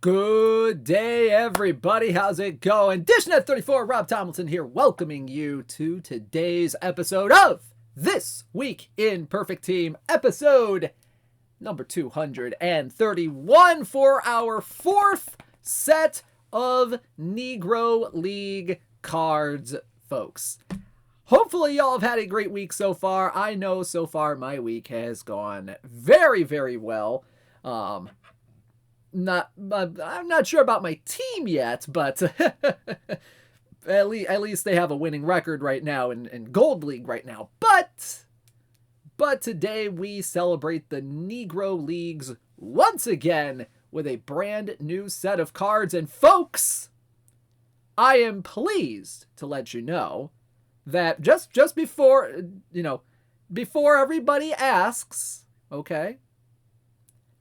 Good day, everybody. How's it going? Dishnet 34, Rob Tomlinson here, welcoming you to today's episode of This Week in Perfect Team, episode number 231 for our fourth set of Negro League cards, folks. Hopefully y'all have had a great week so far. I know so far my week has gone very, very well. I'm not sure about my team yet, but at least they have a winning record right now in Gold League right now. But today we celebrate the Negro Leagues once again with a brand new set of cards. And folks, I am pleased to let you know that just before, before everybody asks, okay,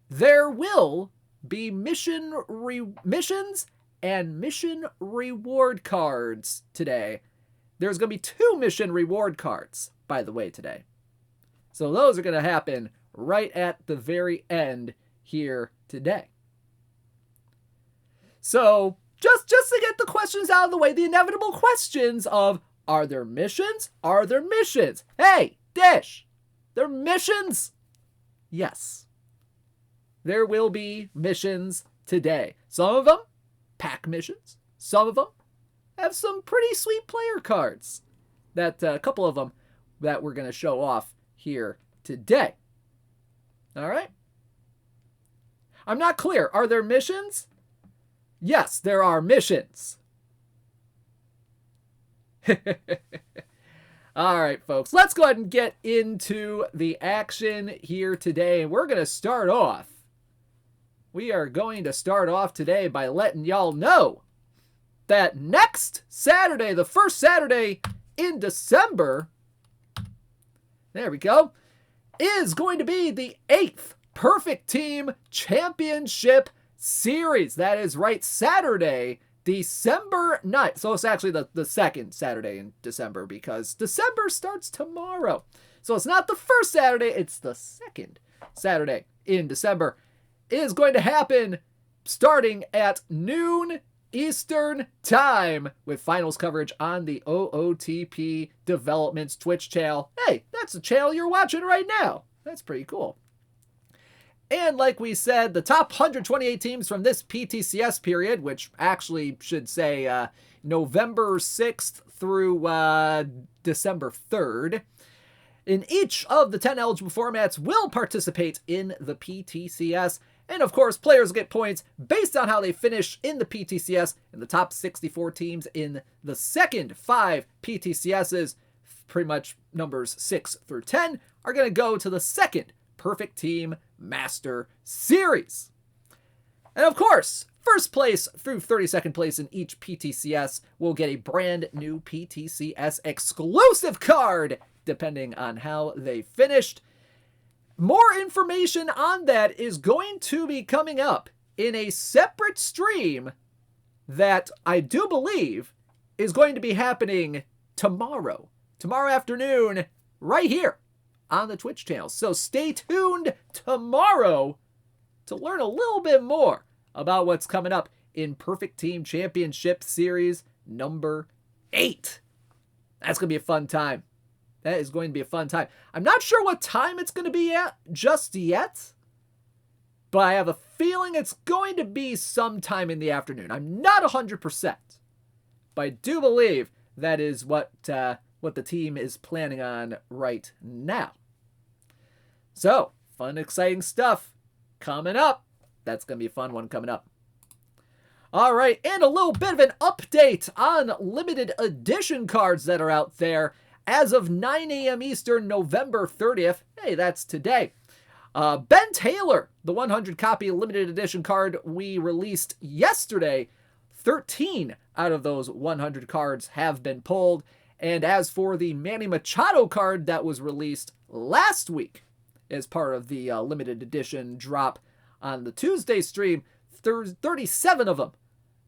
there will be missions and mission reward cards today. There's going to be 2 mission reward cards, by the way, today. So those are going to happen right at the very end here today. So just to get the questions out of the way, the inevitable questions of, are there missions? Are there missions? Hey, Dish, there missions? Yes. There will be missions today. Some of them, pack missions. Some of them have some pretty sweet player cards. That a couple of them that we're going to show off here today. All right? I'm not clear. Are there missions? Yes, there are missions. All right, folks. Let's go ahead and get into the action here today. And we're going to start off. We are going to start off today by letting y'all know that next Saturday, the first Saturday in December, there we go, is going to be the 8th Perfect Team Championship Series. That is right, Saturday, December 9th. So it's actually the second Saturday in December because December starts tomorrow. So it's not the first Saturday, it's the second Saturday in December. It is going to happen starting at noon Eastern Time with finals coverage on the OOTP Developments Twitch channel. Hey, that's the channel you're watching right now. That's pretty cool. And like we said, the top 128 teams from this PTCS period, which actually should say November 6th through December 3rd, in each of the 10 eligible formats will participate in the PTCS. And of course, players get points based on how they finish in the PTCS. And the top 64 teams in the second 5 PTCSs, pretty much numbers 6 through 10, are going to go to the second Perfect Team Master Series. And of course, first place through 32nd place in each PTCS will get a brand new PTCS exclusive card, depending on how they finished. More information on that is going to be coming up in a separate stream that I do believe is going to be happening tomorrow afternoon, right here on the Twitch channel. So stay tuned tomorrow to learn a little bit more about what's coming up in Perfect Team Championship Series number 8. That's going to be a fun time. That is going to be a fun time. I'm not sure what time it's going to be at just yet, but I have a feeling it's going to be sometime in the afternoon. I'm not 100%, but I do believe that is what the team is planning on right now. So, fun, exciting stuff coming up. That's going to be a fun one coming up. All right, and a little bit of an update on limited edition cards that are out there. As of 9 a.m. Eastern, November 30th, hey, that's today, Ben Taylor, the 100-copy limited edition card we released yesterday, 13 out of those 100 cards have been pulled. And as for the Manny Machado card that was released last week as part of the limited edition drop on the Tuesday stream, 37 of them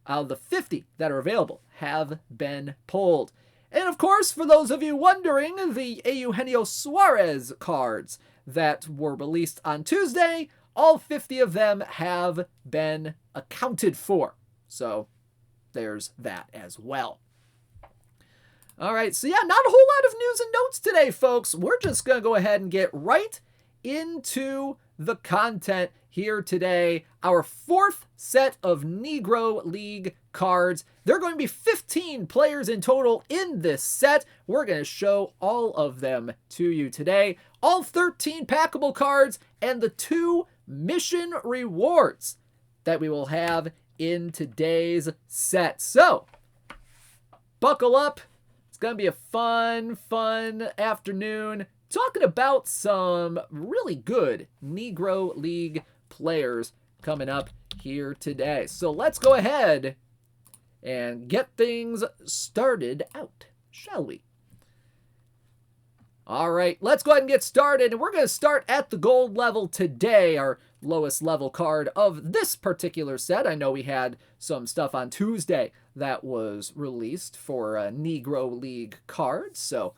out of the 50 that are available have been pulled. And of course, for those of you wondering, the Eugenio Suarez cards that were released on Tuesday all 50 of them have been accounted for. So there's that as well. All right, so yeah, not a whole lot of news and notes today, folks. We're just going to go ahead and get right into the content here today. Our fourth set of Negro League cards. There are going to be 15 players in total in this set. We're going to show all of them to you today. All 13 packable cards and the 2 mission rewards that we will have in today's set. So, buckle up. It's going to be a fun afternoon talking about some really good Negro League players coming up here today. So let's go ahead and get things started out, shall we? All right, let's go ahead and get started. And we're going to start at the gold level today, our lowest level card of this particular set. I know we had some stuff on Tuesday that was released for Negro League cards. So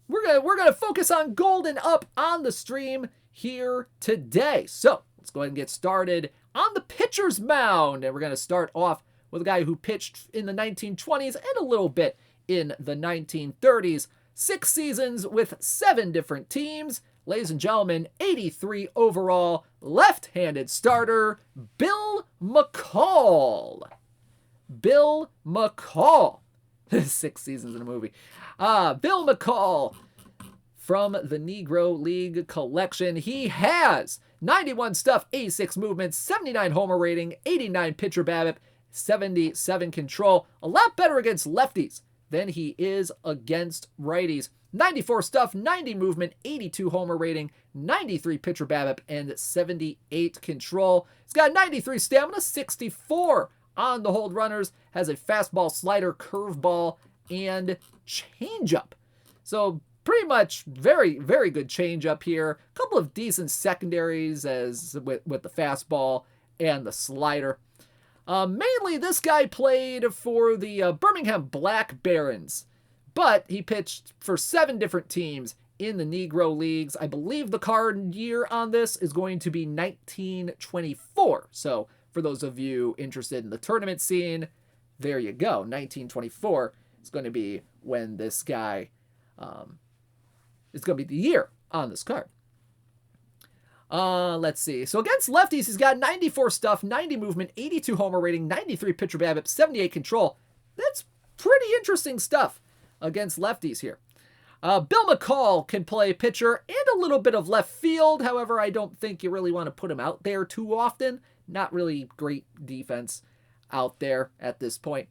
we're gonna focus on gold and up on the stream here today. So let's go ahead and get started on the pitcher's mound. And we're going to start off with a guy who pitched in the 1920s and a little bit in the 1930s. 6 seasons with 7 different teams. Ladies and gentlemen, 83 overall, left-handed starter, Bill McCall. Bill McCall. 6 seasons in a movie. Bill McCall from the Negro League collection. He has 91 stuff, 86 movements, 79 homer rating, 89 pitcher BABIP, 77 control. A lot better against lefties than he is against righties. 94 stuff, 90 movement, 82 homer rating, 93 pitcher BABIP, and 78 control. He's got 93 stamina, 64 on the hold runners, has a fastball, slider, curveball, and changeup. So pretty much very good changeup here. A couple of decent secondaries as with the fastball and the slider. Mainly, this guy played for the Birmingham Black Barons, but he pitched for 7 different teams in the Negro Leagues. I believe the card year on this is going to be 1924. So for those of you interested in the tournament scene, there you go. 1924 is going to be when this guy, it's going to be the year on this card. Let's see. So against lefties, he's got 94 stuff, 90 movement, 82 homer rating, 93 pitcher BABIP, 78 control. That's pretty interesting stuff against lefties here. Bill McCall can play pitcher and a little bit of left field. However, I don't think you really want to put him out there too often. Not really great defense out there at this point.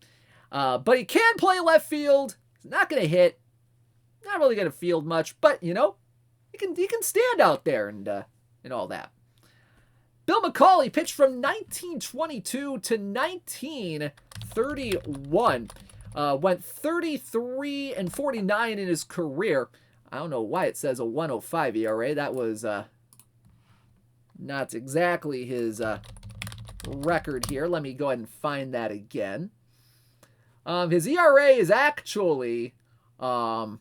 But he can play left field. He's not going to hit. Not really going to field much, but you know, he can stand out there and all that. Bill McCall, he pitched from 1922 to 1931. Went 33 and 49 in his career. I don't know why it says a 105 ERA. That was not exactly his record here. Let me go ahead and find that again. His ERA is actually a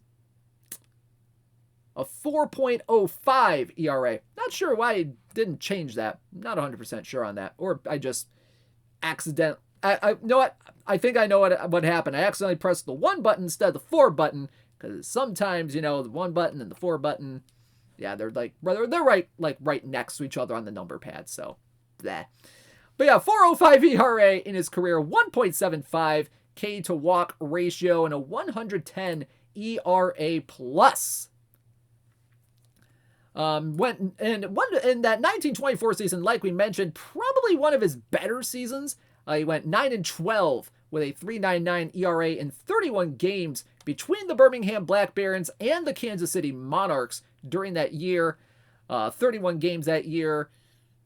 4.05 ERA. Not sure why he didn't change that. Not 100% sure on that. Or I just accidentally... I know what? I think I know what happened. I accidentally pressed the 1 button instead of the 4 button. Because sometimes, you know, the 1 button and the 4 button... Yeah, they're right next to each other on the number pad. So, bleh. But yeah, 4.05 ERA in his career. 1.75 K to walk ratio. And a 110 ERA plus. Went in that 1924 season, like we mentioned, probably one of his better seasons. He went 9-12 with a 3.99 ERA in 31 games between the Birmingham Black Barons and the Kansas City Monarchs during that year. 31 games that year,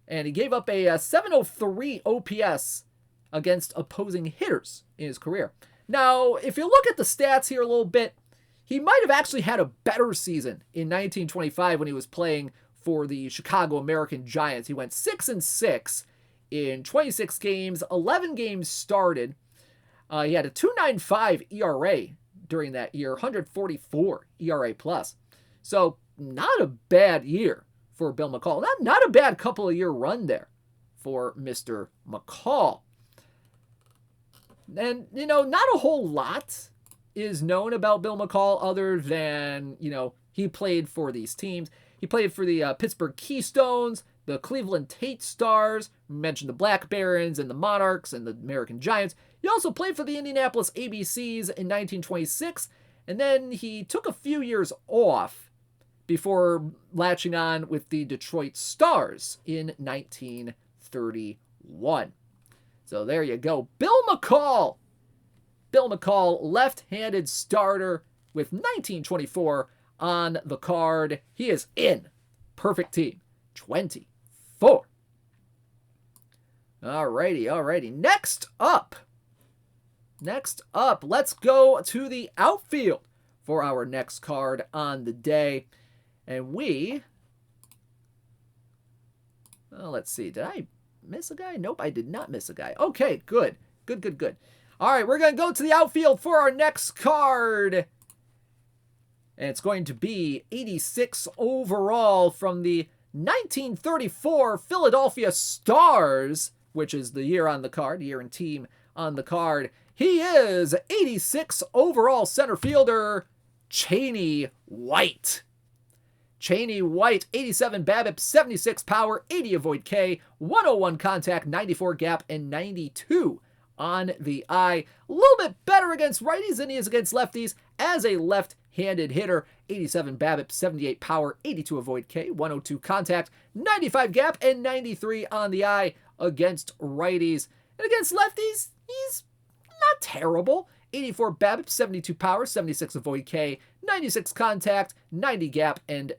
and he gave up a 703 OPS against opposing hitters in his career. Now, if you look at the stats here a little bit, he might have actually had a better season in 1925 when he was playing for the Chicago American Giants. He went 6-6 in 26 games, 11 games started. He had a 2.95 ERA during that year, 144 ERA plus. So not a bad year for Bill McCall. Not a bad couple of year run there for Mr. McCall. And, not a whole lot is known about Bill McCall other than, he played for these teams. He played for the Pittsburgh Keystones, the Cleveland Tate Stars, we mentioned the Black Barons and the Monarchs and the American Giants. He also played for the Indianapolis ABCs in 1926, and then he took a few years off before latching on with the Detroit Stars in 1931. So there you go. Bill McCall. Bill McCall, left-handed starter with 1924 on the card. He is in. Perfect team. 24. Alrighty. Next up, let's go to the outfield for our next card on the day. And let's see. Did I miss a guy? Nope, I did not miss a guy. Okay, good. All right, we're going to go to the outfield for our next card. And it's going to be 86 overall from the 1934 Philadelphia Stars, which is the year on the card, year and team on the card. He is 86 overall center fielder, Cheney White. Cheney White, 87 BABIP, 76 power, 80 avoid K, 101 contact, 94 gap, and 92 on the eye. A little bit better against righties than he is against lefties as a left-handed hitter. 87 BABIP, 78 power, 82 avoid K, 102 contact, 95 gap, and 93 on the eye against righties. And against lefties, he's not terrible. 84 BABIP, 72 power, 76 avoid K, 96 contact, 90 gap, and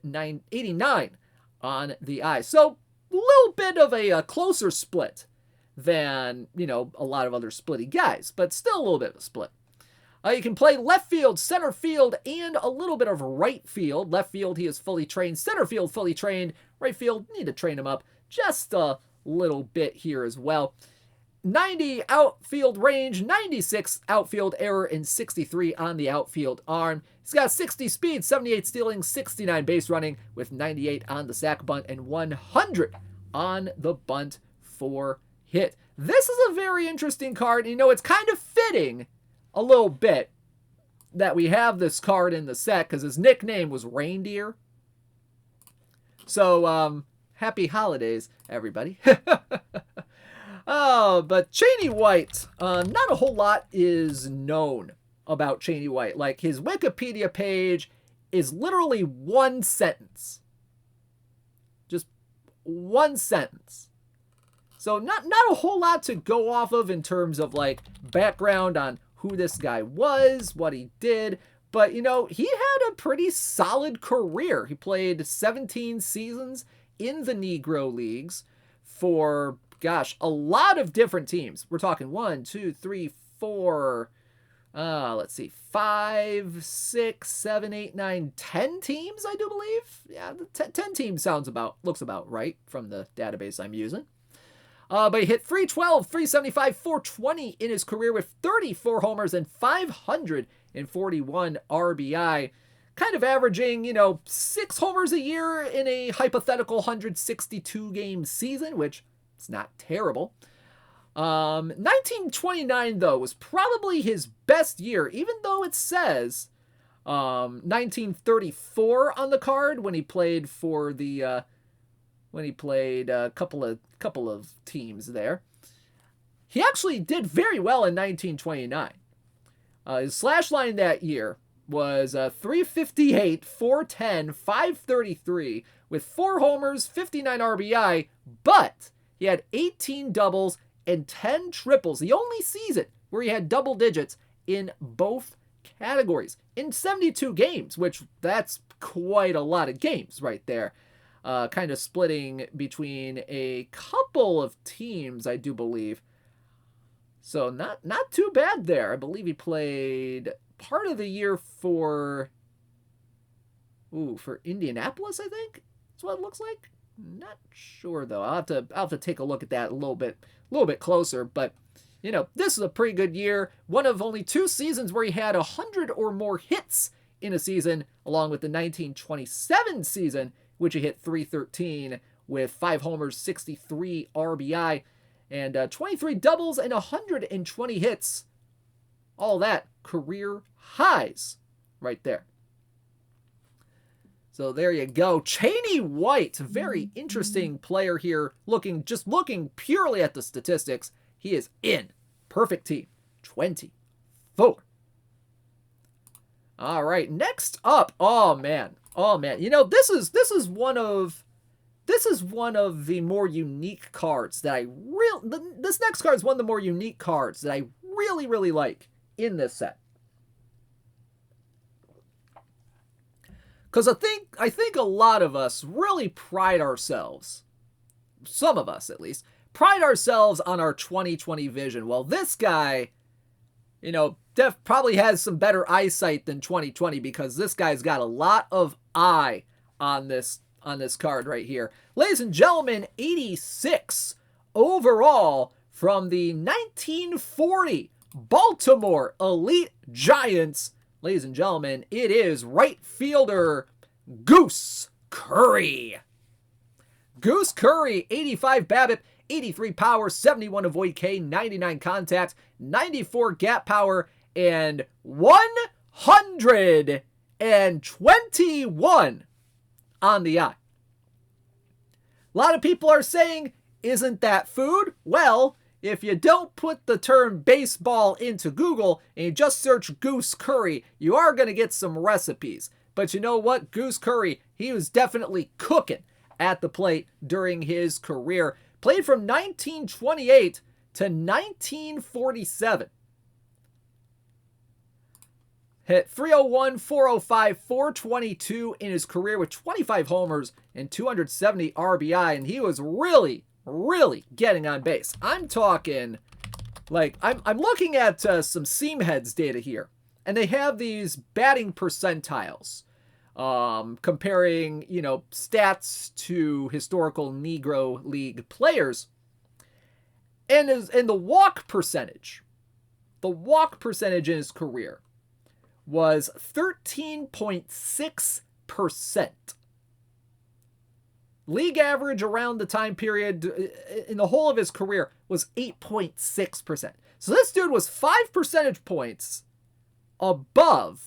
89 on the eye. So a little bit of a closer split than, a lot of other splitty guys, but still a little bit of a split. You can play left field, center field, and a little bit of right field. Left field, he is fully trained. Center field, fully trained. Right field, need to train him up just a little bit here as well. 90 outfield range, 96 outfield error, and 63 on the outfield arm. He's got 60 speed, 78 stealing, 69 base running, with 98 on the sac bunt and 100 on the bunt for hit. This is a very interesting card. It's kind of fitting a little bit that we have this card in the set because his nickname was Reindeer. So, happy holidays, everybody. Oh, but Cheney White, not a whole lot is known about Cheney White. Like, his Wikipedia page is literally one sentence. Just one sentence. So not a whole lot to go off of in terms of, like, background on who this guy was, what he did. But, he had a pretty solid career. He played 17 seasons in the Negro Leagues for, a lot of different teams. We're talking 1, 2, 3, 4, 5, 6, 7, 8, 9, 10 teams, I do believe. Yeah, 10 teams looks about right from the database I'm using. But he hit 312, 375, 420 in his career with 34 homers and 541 RBI. Kind of averaging, 6 homers a year in a hypothetical 162 game season, which it's not terrible. 1929, though, was probably his best year, even though it says 1934 on the card when he played for the a couple of teams there. He actually did very well in 1929. His slash line that year was 358, 410, 533 with 4 homers, 59 RBI, but he had 18 doubles and 10 triples. The only season where he had double digits in both categories in 72 games, which that's quite a lot of games right there. Kind of splitting between a couple of teams, I do believe. So not too bad there. I believe he played part of the year for Indianapolis, I think. That's what it looks like. Not sure though. I'll have to take a look at that a little bit closer. But this is a pretty good year. One of only 2 seasons where he had 100 or more hits in a season, along with the 1927 season, which he hit .313 with 5 homers, 63 RBI, and 23 doubles and 120 hits. All that career highs right there. So there you go. Chaney White, very interesting player here. Looking purely at the statistics, he is in. Perfect team. 24. All right, next up. Oh man. You know, this is one of the more unique cards that this next card is one of the more unique cards that I really like in this set. Because I think a lot of us really pride ourselves, some of us at least, pride ourselves on our 2020 vision. Well, this guy, you know, probably has some better eyesight than 2020 because this guy's got a lot of eye on this card right here. Ladies and gentlemen, 86 overall from the 1940 Baltimore Elite Giants. Ladies and gentlemen, it is right fielder Goose Curry. Goose Curry, 85 BABIP, 83 power, 71 avoid K, 99 contact, 94 gap power, and 121 on the eye. A lot of people are saying, isn't that food? Well, if you don't put the term baseball into Google and you just search Goose Curry, you are going to get some recipes. But you know what? Goose Curry, he was definitely cooking at the plate during his career. Played from 1928 to 1947. Hit .301, .405, .422 in his career with 25 homers and 270 RBI. And he was really getting on base. I'm talking, like, I'm looking at some Seam Heads data here, and they have these batting percentiles, comparing, you know, stats to historical Negro League players, and the walk percentage in his career was 13.6%. League average around the time period in the whole of his career was 8.6%. So this dude was 5 percentage points above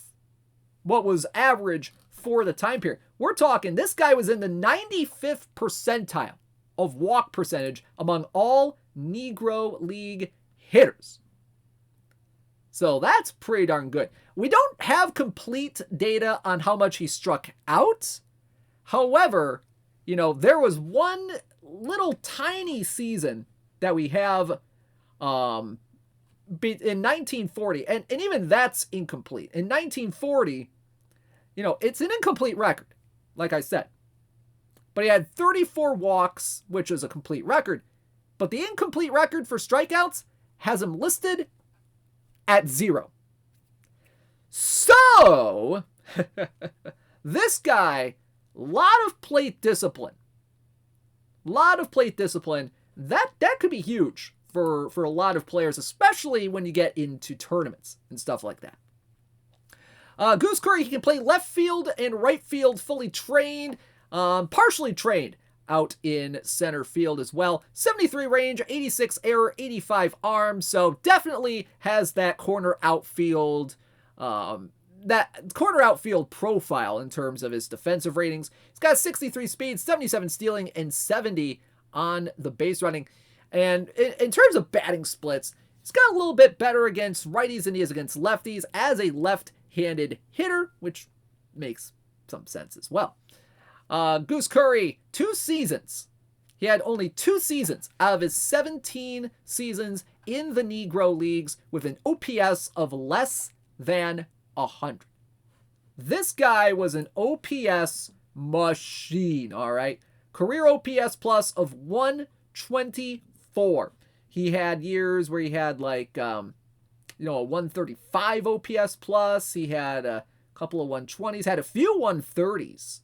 what was average for the time period. We're talking, this guy was in the 95th percentile of walk percentage among all Negro League hitters. So that's pretty darn good. We don't have complete data on how much he struck out. However, you know, there was one little tiny season that we have in 1940, and even that's incomplete. In 1940, you know, it's an incomplete record, like I said. But he had 34 walks, which is a complete record. But the incomplete record for strikeouts has him listed at 0. So, this guy, lot of plate discipline. That could be huge for a lot of players, especially when you get into tournaments and stuff like that. Goose Curry, he can play left field and right field, fully trained, partially trained out in center field as well. 73 range, 86 error, 85 arm, so definitely has that corner outfield profile in terms of his defensive ratings. He's got 63 speed, 77 stealing, and 70 on the base running. And in terms of batting splits, he's got a little bit better against righties than he is against lefties as a left-handed hitter, which makes some sense as well. Goose Curry, 2 seasons. He had only 2 seasons out of his 17 seasons in the Negro Leagues with an OPS of less than 100. This guy was an OPS machine, all right? Career OPS plus of 124. He had years where he had like, a 135 OPS plus. He had a couple of 120s, had a few 130s.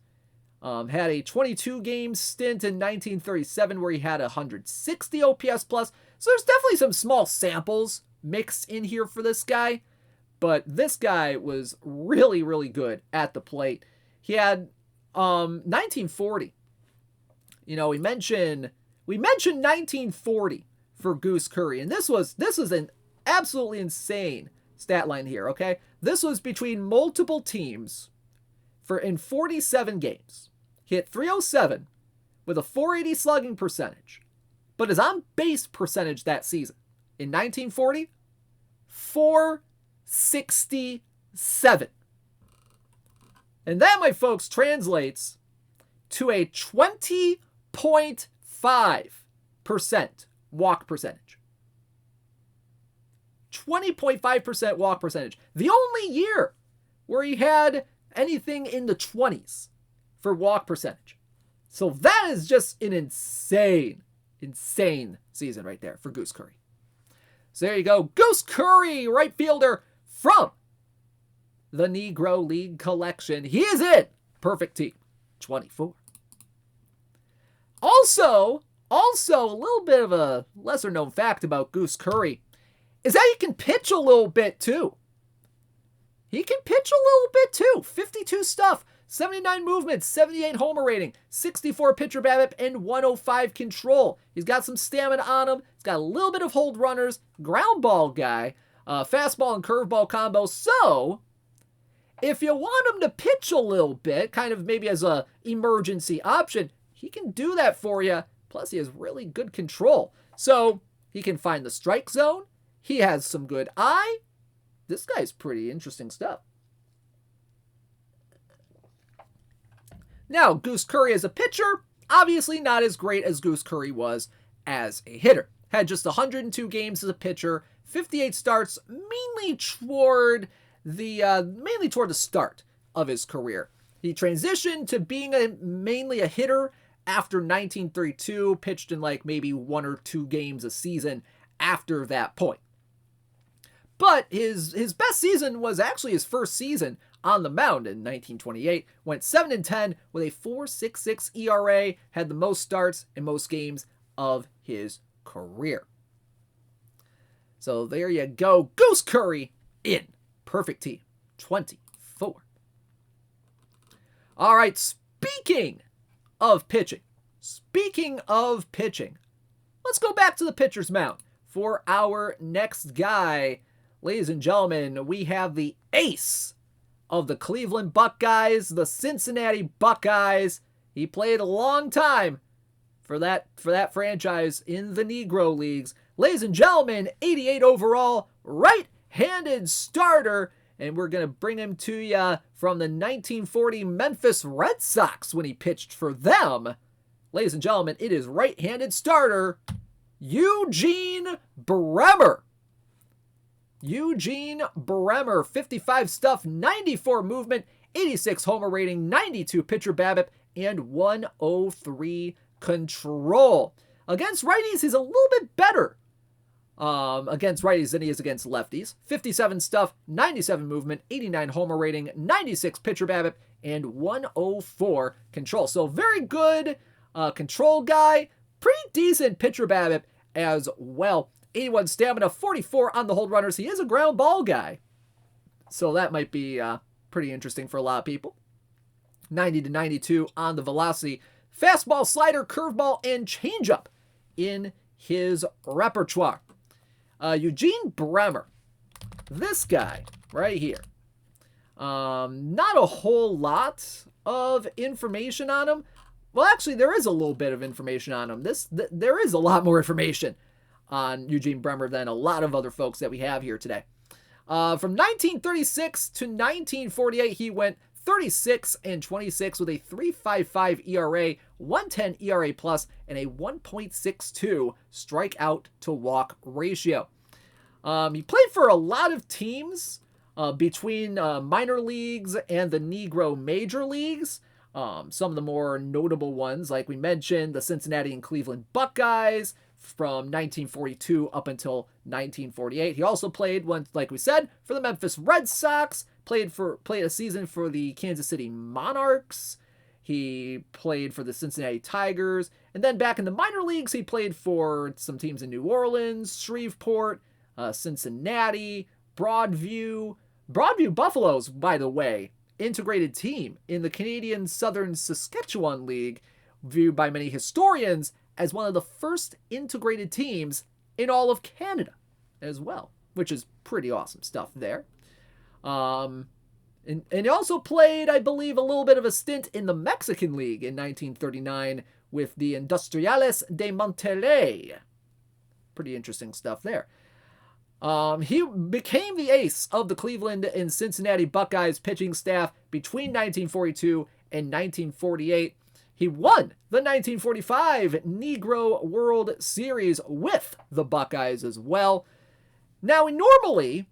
Had a 22-game stint in 1937 where he had 160 OPS plus. So there's definitely some small samples mixed in here for this guy. But this guy was really good at the plate. He had 1940. You know, we mentioned 1940 for Goose Curry, and this was an absolutely insane stat line here, okay? This was between multiple teams in 47 games. He hit 307 with a 480 slugging percentage, but his on-base percentage that season in 1940, 467. And that, my folks, translates to a 20.5% walk percentage. 20.5% walk percentage. The only year where he had anything in the 20s for walk percentage. So that is just an insane season right there for Goose Curry. So there you go. Goose Curry, right fielder from the Negro League collection. He is in Perfect Team 24. Also, a little bit of a lesser known fact about Goose Curry is that he can pitch a little bit too. 52 stuff, 79 movements, 78 homer rating, 64 pitcher BABIP, and 105 control. He's got some stamina on him. He's got a little bit of hold runners, ground ball guy, fastball and curveball combo. So if you want him to pitch a little bit, kind of maybe as a emergency option, he can do that for you. Plus, he has really good control. So he can find the strike zone. He has some good eye. This guy's pretty interesting stuff. Now, Goose Curry as a pitcher, obviously not as great as Goose Curry was as a hitter. Had just 102 games as a pitcher, 58 starts, mainly toward the start of his career. He transitioned to being mainly a hitter after 1932, pitched in like maybe 1 or 2 games a season after that point. But his best season was actually his first season on the mound in 1928. Went 7-10 with a 4.66 ERA, had the most starts and most games of his career. So there you go. Goose Curry in Perfect Team 24. All right, speaking of pitching, let's go back to the pitcher's mound for our next guy. Ladies and gentlemen, we have the ace of the Cleveland Buckeyes, the Cincinnati Buckeyes. He played a long time for that franchise in the Negro Leagues. Ladies and gentlemen, 88 overall, right-handed starter, and we're going to bring him to you from the 1940 Memphis Red Sox when he pitched for them. Ladies and gentlemen, it is right-handed starter, Eugene Bremer. 55 stuff, 94 movement, 86 homer rating, 92 pitcher BABIP, and 103 control. Against righties, he's a little bit better against righties than he is against lefties. 57 stuff, 97 movement, 89 homer rating, 96 pitcher BABIP, and 104 control. So very good control guy, pretty decent pitcher BABIP as well. 81 stamina, 44 on the hold runners. He is a ground ball guy, so that might be pretty interesting for a lot of people. 90 to 92 on the velocity. Fastball, slider, curveball, and changeup in his repertoire. Eugene Bremer, this guy right here. Not a whole lot of information on him. Well, actually, there is a little bit of information on him. There is a lot more information on Eugene Bremer than a lot of other folks that we have here today. From 1936 to 1948, he went 36-26 with a 3.55 ERA, 1.10 ERA plus, and a 1.62 strikeout to walk ratio. He played for a lot of teams between minor leagues and the Negro major leagues. Some of the more notable ones, like we mentioned, the Cincinnati and Cleveland Buckeyes from 1942 up until 1948. He also played, like we said, for the Memphis Red Sox, played a season for the Kansas City Monarchs. He played for the Cincinnati Tigers. And then back in the minor leagues, he played for some teams in New Orleans, Shreveport, Cincinnati, Broadview. Broadview Buffaloes, by the way, integrated team in the Canadian Southern Saskatchewan League, viewed by many historians as one of the first integrated teams in all of Canada as well, which is pretty awesome stuff there. And he also played, I believe, a little bit of a stint in the Mexican League in 1939 with the Industriales de Monterrey. Pretty interesting stuff there. He became the ace of the Cleveland and Cincinnati Buckeyes pitching staff between 1942 and 1948. He won the 1945 Negro World Series with the Buckeyes as well. Now, normally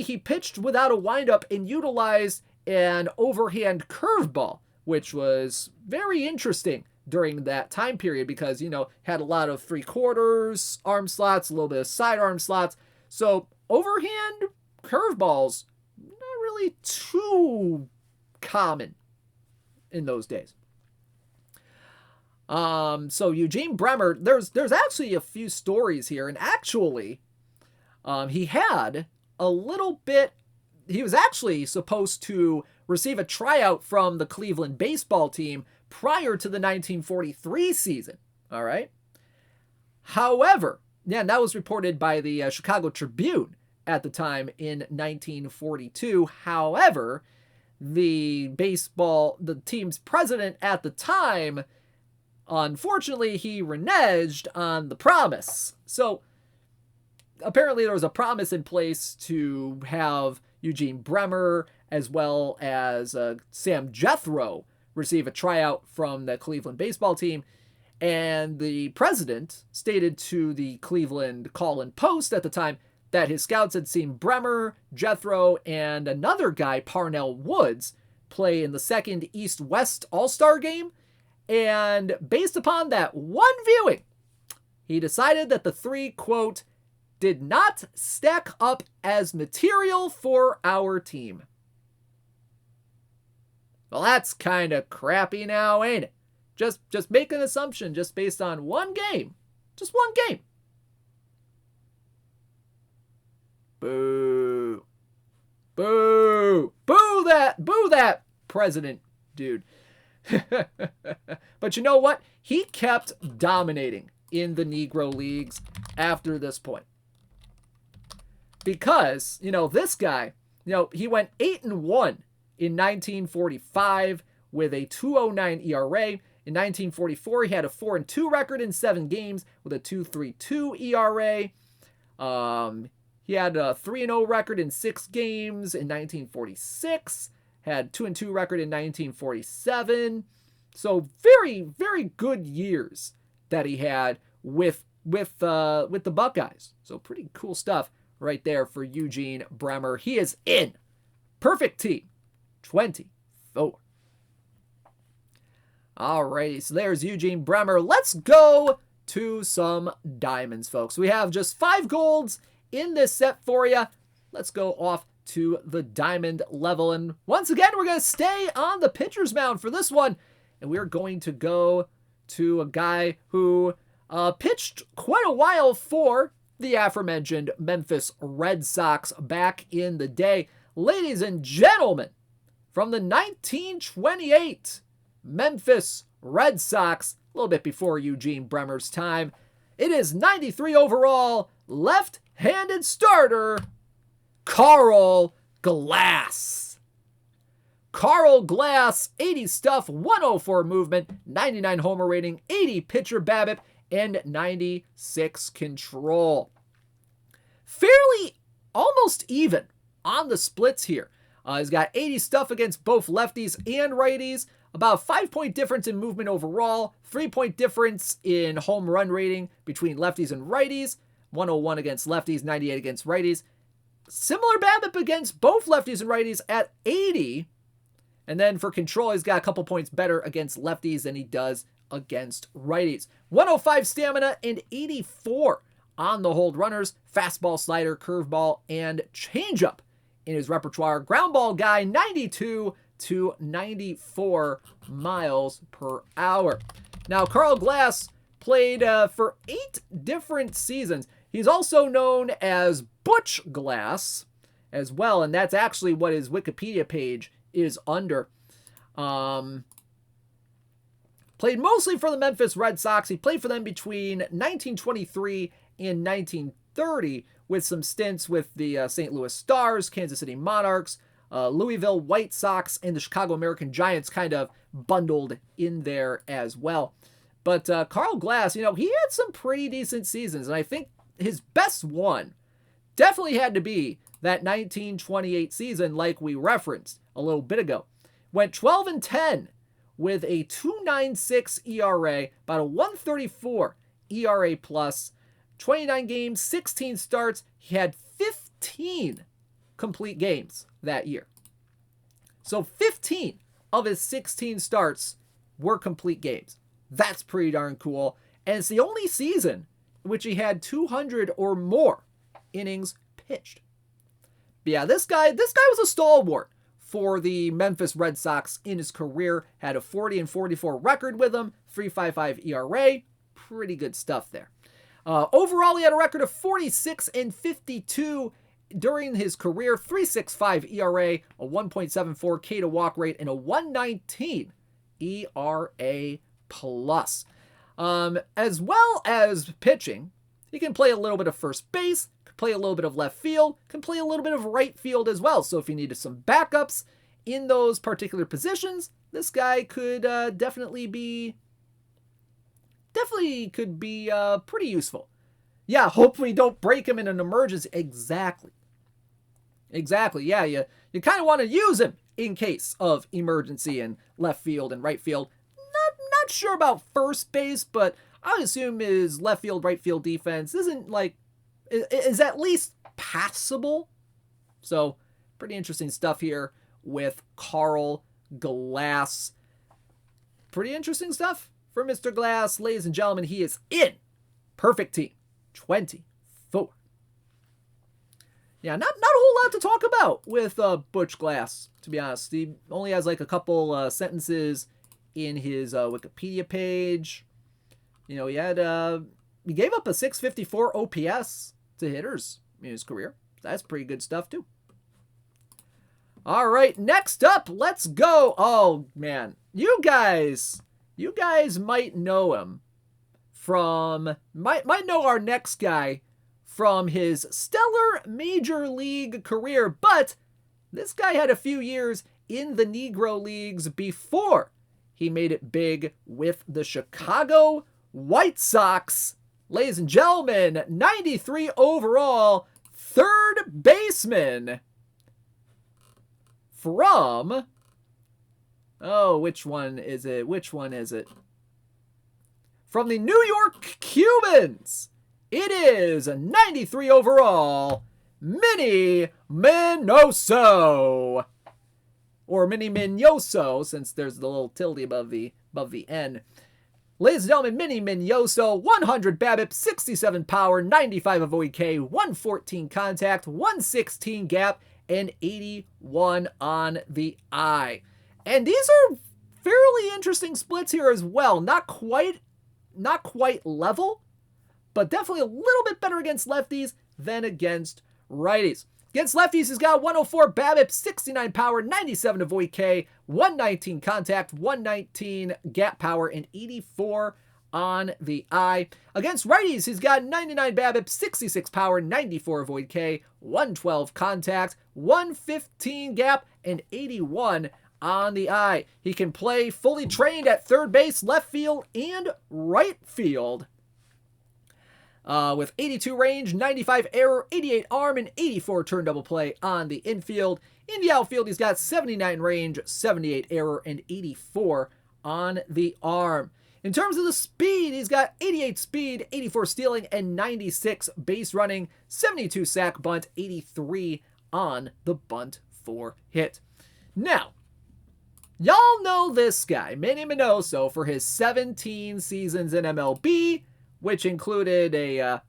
he pitched without a windup and utilized an overhand curveball, which was very interesting during that time period because, had a lot of 3/4 arm slots, a little bit of sidearm slots. So overhand curveballs, not really too common in those days. So Eugene Bremer, there's actually a few stories here, and actually, he had a little bit. He was actually supposed to receive a tryout from the Cleveland baseball team prior to the 1943 season. All right. However, that was reported by the Chicago Tribune at the time in 1942. However, the team's president at the time, unfortunately, he reneged on the promise. So apparently there was a promise in place to have Eugene Bremer as well as Sam Jethro receive a tryout from the Cleveland baseball team. And the president stated to the Cleveland Call-in-Post at the time that his scouts had seen Bremer, Jethro, and another guy, Parnell Woods, play in the second East-West All-Star game. And based upon that one viewing, he decided that the three, quote, did not stack up as material for our team. Well, that's kind of crappy now, ain't it? Just make an assumption just based on one game. Just one game. Boo. Boo. Boo that president dude. But you know what? He kept dominating in the Negro Leagues after this point. Because, this guy, he went 8-1 in 1945 with a 2.09 ERA. In 1944, he had a 4-2 record in 7 games with a 2.32 ERA. He had a 3-0 record in 6 games in 1946. Had 2-2 record in 1947. So very, very good years that he had with the Buckeyes. So pretty cool stuff right there for Eugene Bremer. He is in. Perfect team. 24. Alrighty, so there's Eugene Bremer. Let's go to some diamonds, folks. We have just 5 golds in this set for you. Let's go off to the diamond level. And once again, we're going to stay on the pitcher's mound for this one. And we're going to go to a guy who pitched quite a while for the aforementioned Memphis Red Sox back in the day. Ladies and gentlemen, from the 1928 Memphis Red Sox, a little bit before Eugene Bremer's time, it is 93 overall, left-handed starter, Carl Glass. Carl Glass, 80 stuff, 104 movement, 99 homer rating, 80 pitcher BABIP, and 96 control. Fairly almost even on the splits here. He's got 80 stuff against both lefties and righties. About 5-point difference in movement overall. 3-point difference in home run rating between lefties and righties. 101 against lefties, 98 against righties. Similar BABIP against both lefties and righties at 80. And then for control, he's got a couple points better against lefties than he does against righties. 105 stamina and 84 on the hold runners. Fastball, slider, curveball, and changeup in his repertoire. Ground ball guy, 92 to 94 miles per hour. Now, Carl Glass played for 8 different seasons. He's also known as Butch Glass as well, and that's actually what his Wikipedia page is under. Played mostly for the Memphis Red Sox. He played for them between 1923 and 1930 with some stints with the St. Louis Stars, Kansas City Monarchs, Louisville White Sox, and the Chicago American Giants kind of bundled in there as well. But Carl Glass, he had some pretty decent seasons, and I think his best one definitely had to be that 1928 season like we referenced a little bit ago. Went 12-10 with a 2.96 ERA, about a 1.34 ERA plus, 29 games, 16 starts. He had 15 complete games that year. So 15 of his 16 starts were complete games. That's pretty darn cool. And it's the only season in which he had 200 or more innings pitched. But yeah, this guy was a stalwart for the Memphis Red Sox in his career. Had a 40-44 record with them, 3.55 ERA. Pretty good stuff there. Overall, he had a record of 46-52 during his career, 3.65 ERA, a 1.74 K to walk rate, and a 1.19 ERA plus. As well as pitching, he can play a little bit of first base, can play a little bit of left field, can play a little bit of right field as well. So if you needed some backups in those particular positions, this guy could definitely be pretty useful. Yeah, hopefully don't break him in an emergency. Exactly. Yeah, you kind of want to use him in case of emergency in left field and right field. Not sure about first base, but I would assume his left field, right field defense is at least passable. So pretty interesting stuff here with Carl Glass. Pretty interesting stuff for Mr. Glass. Ladies and gentlemen, he is in Perfect Team 24. Yeah, not a whole lot to talk about with Butch Glass, to be honest. He only has like a couple sentences in his Wikipedia page. He gave up a 654 OPS to hitters in his career. That's pretty good stuff too. All right, next up, let's go. Oh man, you guys might know him might know our next guy from his stellar major league career, but this guy had a few years in the Negro Leagues before he made it big with the Chicago White Sox. Ladies and gentlemen, 93 overall, third baseman from... Oh, which one is it? From the New York Cubans, it is 93 overall, Minnie Minoso. Or Minnie Minoso, since there's the little tilde above the N. Ladies and gentlemen, Minnie Minoso, 100 BABIP, 67 power, 95 avoid K, 114 contact, 116 gap, and 81 on the eye. And these are fairly interesting splits here as well. Not quite level, but definitely a little bit better against lefties than against righties. Against lefties, he's got 104 BABIP, 69 power, 97 avoid K, 119 contact, 119 gap power, and 84 on the eye. Against righties, he's got 99 BABIP, 66 power, 94 avoid K, 112 contact, 115 gap, and 81 on the eye. He can play fully trained at third base, left field, and right field. With 82 range, 95 error, 88 arm, and 84 turn double play on the infield. In the outfield, he's got 79 range, 78 error, and 84 on the arm. In terms of the speed, he's got 88 speed, 84 stealing, and 96 base running, 72 sack bunt, 83 on the bunt for hit. Now, y'all know this guy, Minnie Minoso, for his 17 seasons in MLB, which included a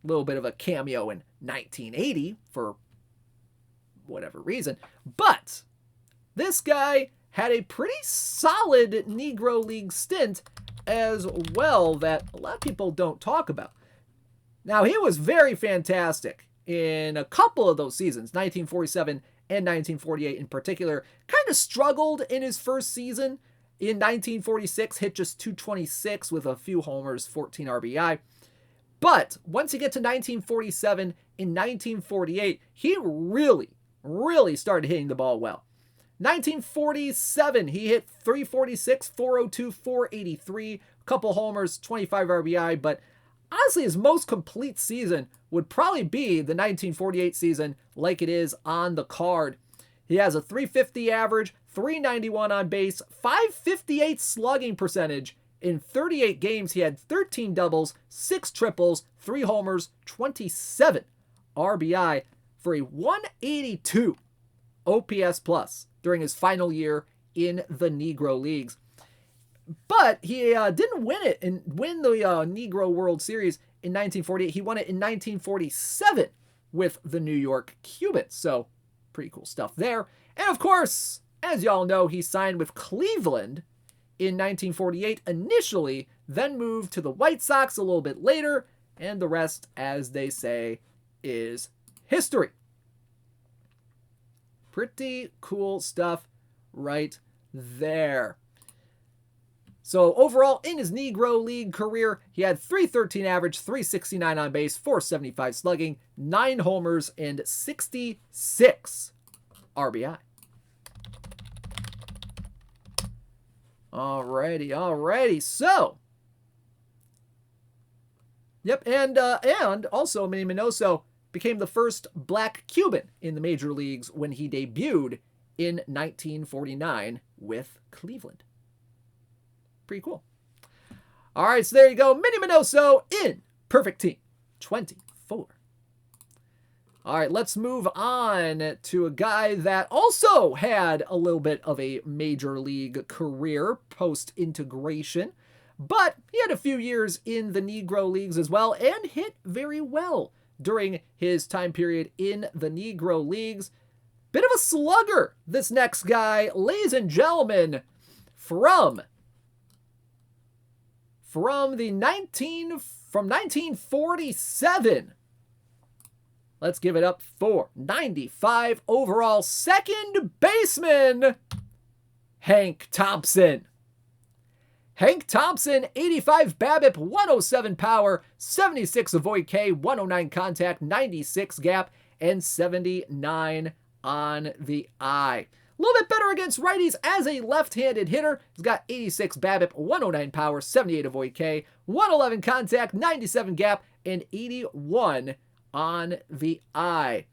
little bit of a cameo in 1980 for whatever reason. But this guy had a pretty solid Negro League stint as well that a lot of people don't talk about. Now, he was very fantastic in a couple of those seasons, 1947 and 1948 in particular. Kind of struggled in his first season. In 1946, hit just 226 with a few homers, 14 RBI. But once you get to 1947, in 1948, he really started hitting the ball well. 1947, he hit 346, 402, 483, a couple homers, 25 RBI, but honestly, his most complete season would probably be the 1948 season like it is on the card. He has a 350 average, 391 on base, 558 slugging percentage. In 38 games, he had 13 doubles, 6 triples, 3 homers, 27 RBI for a 182 OPS plus during his final year in the Negro Leagues. But he didn't win the Negro World Series in 1948. He won it in 1947 with the New York Cubans. So pretty cool stuff there. And of course, as y'all know, he signed with Cleveland in 1948 initially, then moved to the White Sox a little bit later, and the rest, as they say, is history. Pretty cool stuff right there. So overall, in his Negro League career, he had 313 average, 369 on base, 475 slugging, 9 homers, and 66 RBI. Alrighty. So, yep, and also Manny Minoso became the first black Cuban in the major leagues when he debuted in 1949 with Cleveland. Pretty cool. All right, so there you go. Manny Minoso in Perfect Team 24. All right, let's move on to a guy that also had a little bit of a major league career post-integration, but he had a few years in the Negro Leagues as well and hit very well during his time period in the Negro Leagues. Bit of a slugger, this next guy, ladies and gentlemen, from 1947. Let's give it up for 95 overall second baseman, Hank Thompson. Hank Thompson, 85 BABIP, 107 power, 76 avoid K, 109 contact, 96 gap, and 79 on the eye. A little bit better against righties as a left-handed hitter. He's got 86 BABIP, 109 power, 78 avoid K, 111 contact, 97 gap, and 81 on the eye.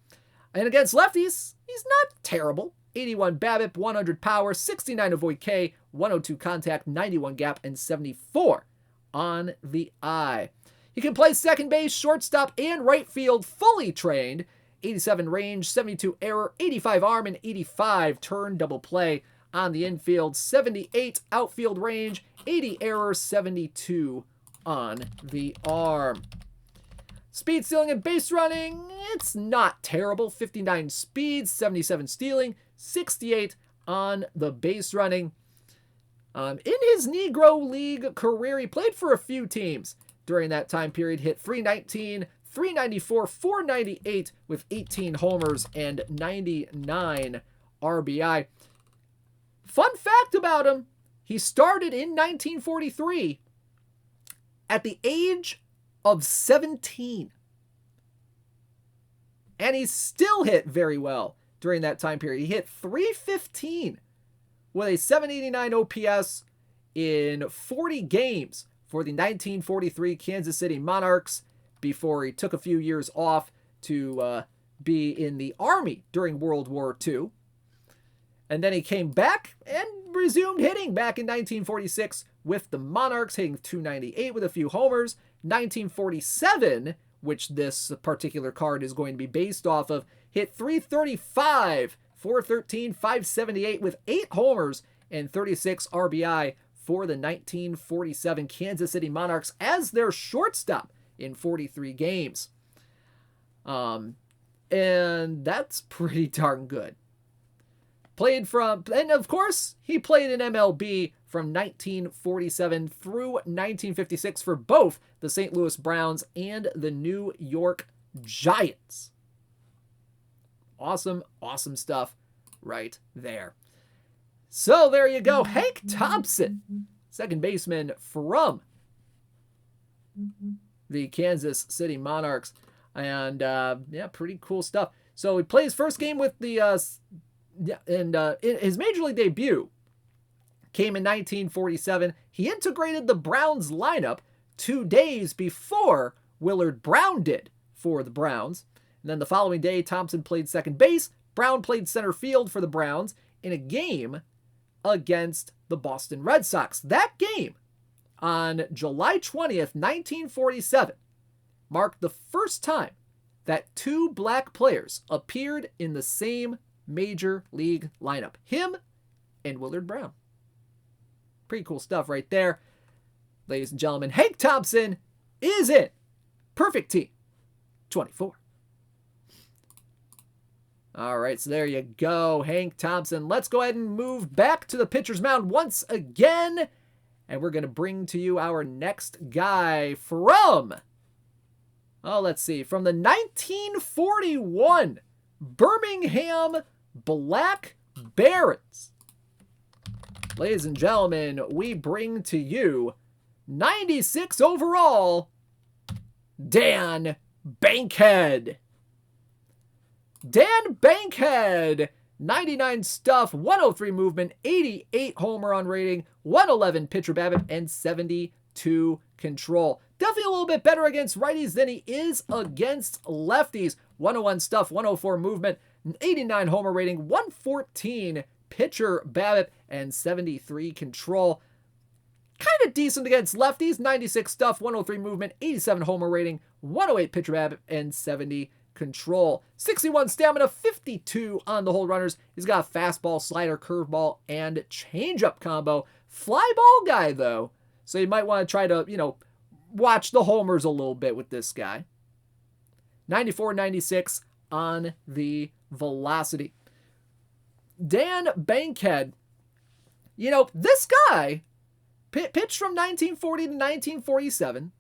And against lefties, he's not terrible. 81 BABIP, 100 power, 69 avoid K, 102 contact, 91 gap, and 74 on the eye. He can play second base, shortstop, and right field fully trained. 87 range, 72 error, 85 arm, and 85 turn double play on the infield. 78 outfield range, 80 error, 72 on the arm. Speed, stealing, and base running, it's not terrible. 59 speed, 77 stealing, 68 on the base running. In his Negro League career, he played for a few teams during that time period. Hit 319, 394, 498 with 18 homers and 99 RBI. Fun fact about him, he started in 1943 at the age of 17. And he still hit very well during that time period. He hit 315 with a 789 OPS in 40 games for the 1943 Kansas City Monarchs before he took a few years off to be in the Army during World War II. And then he came back and resumed hitting back in 1946 with the Monarchs, hitting 298 with a few homers. 1947, which this particular card is going to be based off of, hit 335, 413, 578 with 8 homers and 36 RBI for the 1947 Kansas City Monarchs as their shortstop in 43 games. And that's pretty darn good. And of course, he played in MLB from 1947 through 1956 for both the St. Louis Browns and the New York Giants. Awesome, awesome stuff right there. So there you go. Hank Thompson, second baseman from the Kansas City Monarchs. And yeah, pretty cool stuff. So he played his first game with the his major league debut came in 1947. He integrated the Browns lineup 2 days before Willard Brown did for the Browns. And then the following day, Thompson played second base. Brown played center field for the Browns in a game against the Boston Red Sox. That game on July 20th, 1947, marked the first time that 2 black players appeared in the same major league lineup. Him and Willard Brown. Pretty cool stuff right there. Ladies and gentlemen, Hank Thompson is in Perfect Team 24. All right, so there you go, Hank Thompson. Let's go ahead and move back to the pitcher's mound once again. And we're going to bring to you our next guy from, let's see, from the 1941 Birmingham Black Barons. Ladies and gentlemen, we bring to you 96 overall, Dan Bankhead. Dan Bankhead, 99 stuff, 103 movement, 88 home run rating, 111 pitcher BABIP, and 72 control. Definitely a little bit better against righties than he is against lefties. 101 stuff, 104 movement, 89 homer rating, 114 pitcher BABIP, and 73 control. Kind of decent against lefties. 96 stuff, 103 movement, 87 homer rating, 108 pitcher BABIP, and 70 control. 61 stamina, 52 on the hold runners. He's got a fastball, slider, curveball, and changeup combo. Fly ball guy, though. So you might want to try to, watch the homers a little bit with this guy. 94, 96 on the velocity. Dan Bankhead, this guy pitched from 1940 to 1947,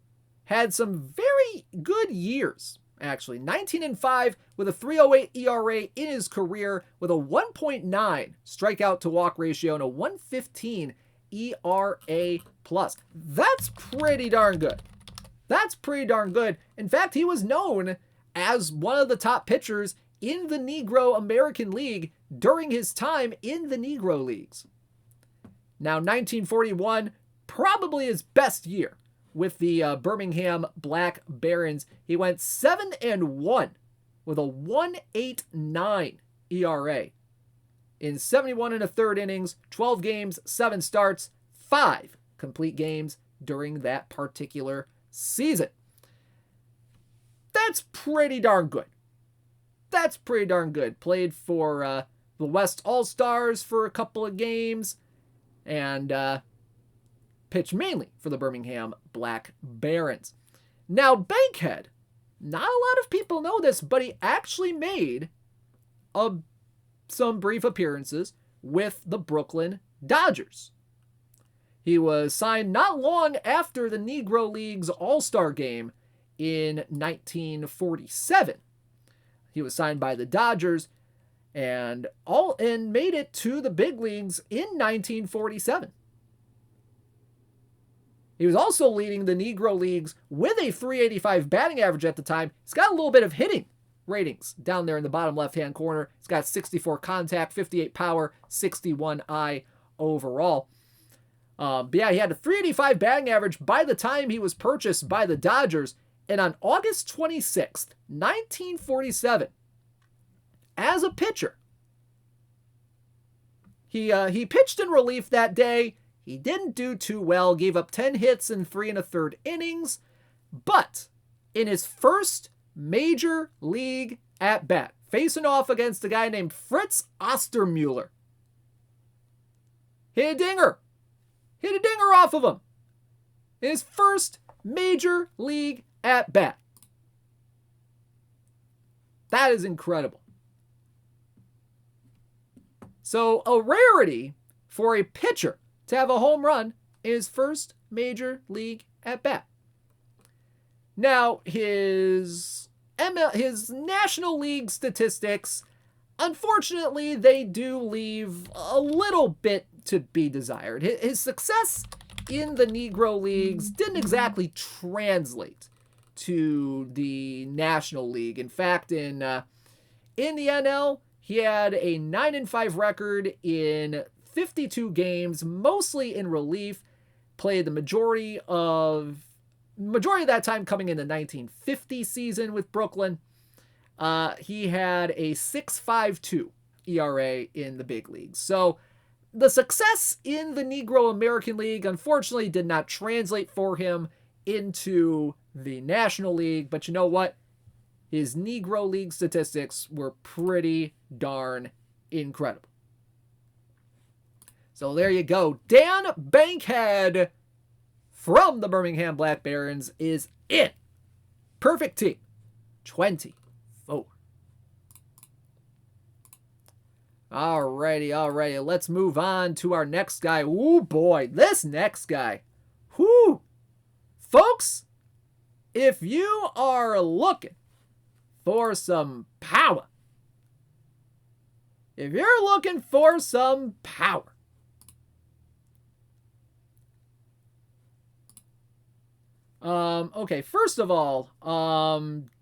had some very good years, actually. 19-5 with a 3.08 ERA in his career, with a 1.9 strikeout to walk ratio and a 1.15 ERA plus. That's pretty darn good. That's pretty darn good. In fact, he was known as one of the top pitchers in the Negro American League during his time in the Negro Leagues. Now, 1941, probably his best year with the Birmingham Black Barons. He went 7-1 with a 1.89 ERA in 71 1/3 innings, 12 games, 7 starts, 5 complete games during that particular season. That's pretty darn good. That's pretty darn good. Played for the West All-Stars for a couple of games, and pitched mainly for the Birmingham Black Barons. Now, Bankhead, not a lot of people know this, but he actually made some brief appearances with the Brooklyn Dodgers. He was signed not long after the Negro League's All-Star Game in 1947. He was signed by the Dodgers and made it to the big leagues in 1947. He was also leading the Negro Leagues with a .385 batting average at the time. He's got a little bit of hitting ratings down there in the bottom left-hand corner. He's got 64 contact, 58 power, 61 eye overall. But yeah, he had a .385 batting average by the time he was purchased by the Dodgers. And on August 26th, 1947, as a pitcher, he pitched in relief that day. He didn't do too well, gave up 10 hits in 3 1/3 innings. But in his first major league at-bat, facing off against a guy named Fritz Ostermuller, hit a dinger. Hit a dinger off of him in his first major league at-bat. That is incredible. So a rarity for a pitcher to have a home run in his first major league at-bat. Now, his National League statistics, Unfortunately, they do leave a little bit to be desired. His success in the Negro Leagues didn't exactly translate to the National League. In fact, in the NeL, he had a 9-5 record in 52 games, mostly in relief. Played the majority of that time coming in the 1950 season with Brooklyn. He had a 6.52 ERA in the big leagues. So the success in the Negro American League unfortunately did not translate for him into the National League. But you know what? His Negro League statistics were pretty darn incredible. So there you go. Dan Bankhead from the Birmingham Black Barons is in. Perfect team. 24. Alrighty. Let's move on to our next guy. Ooh, boy. This next guy. Whoo. Folks, if you are looking for some power, okay, first of all,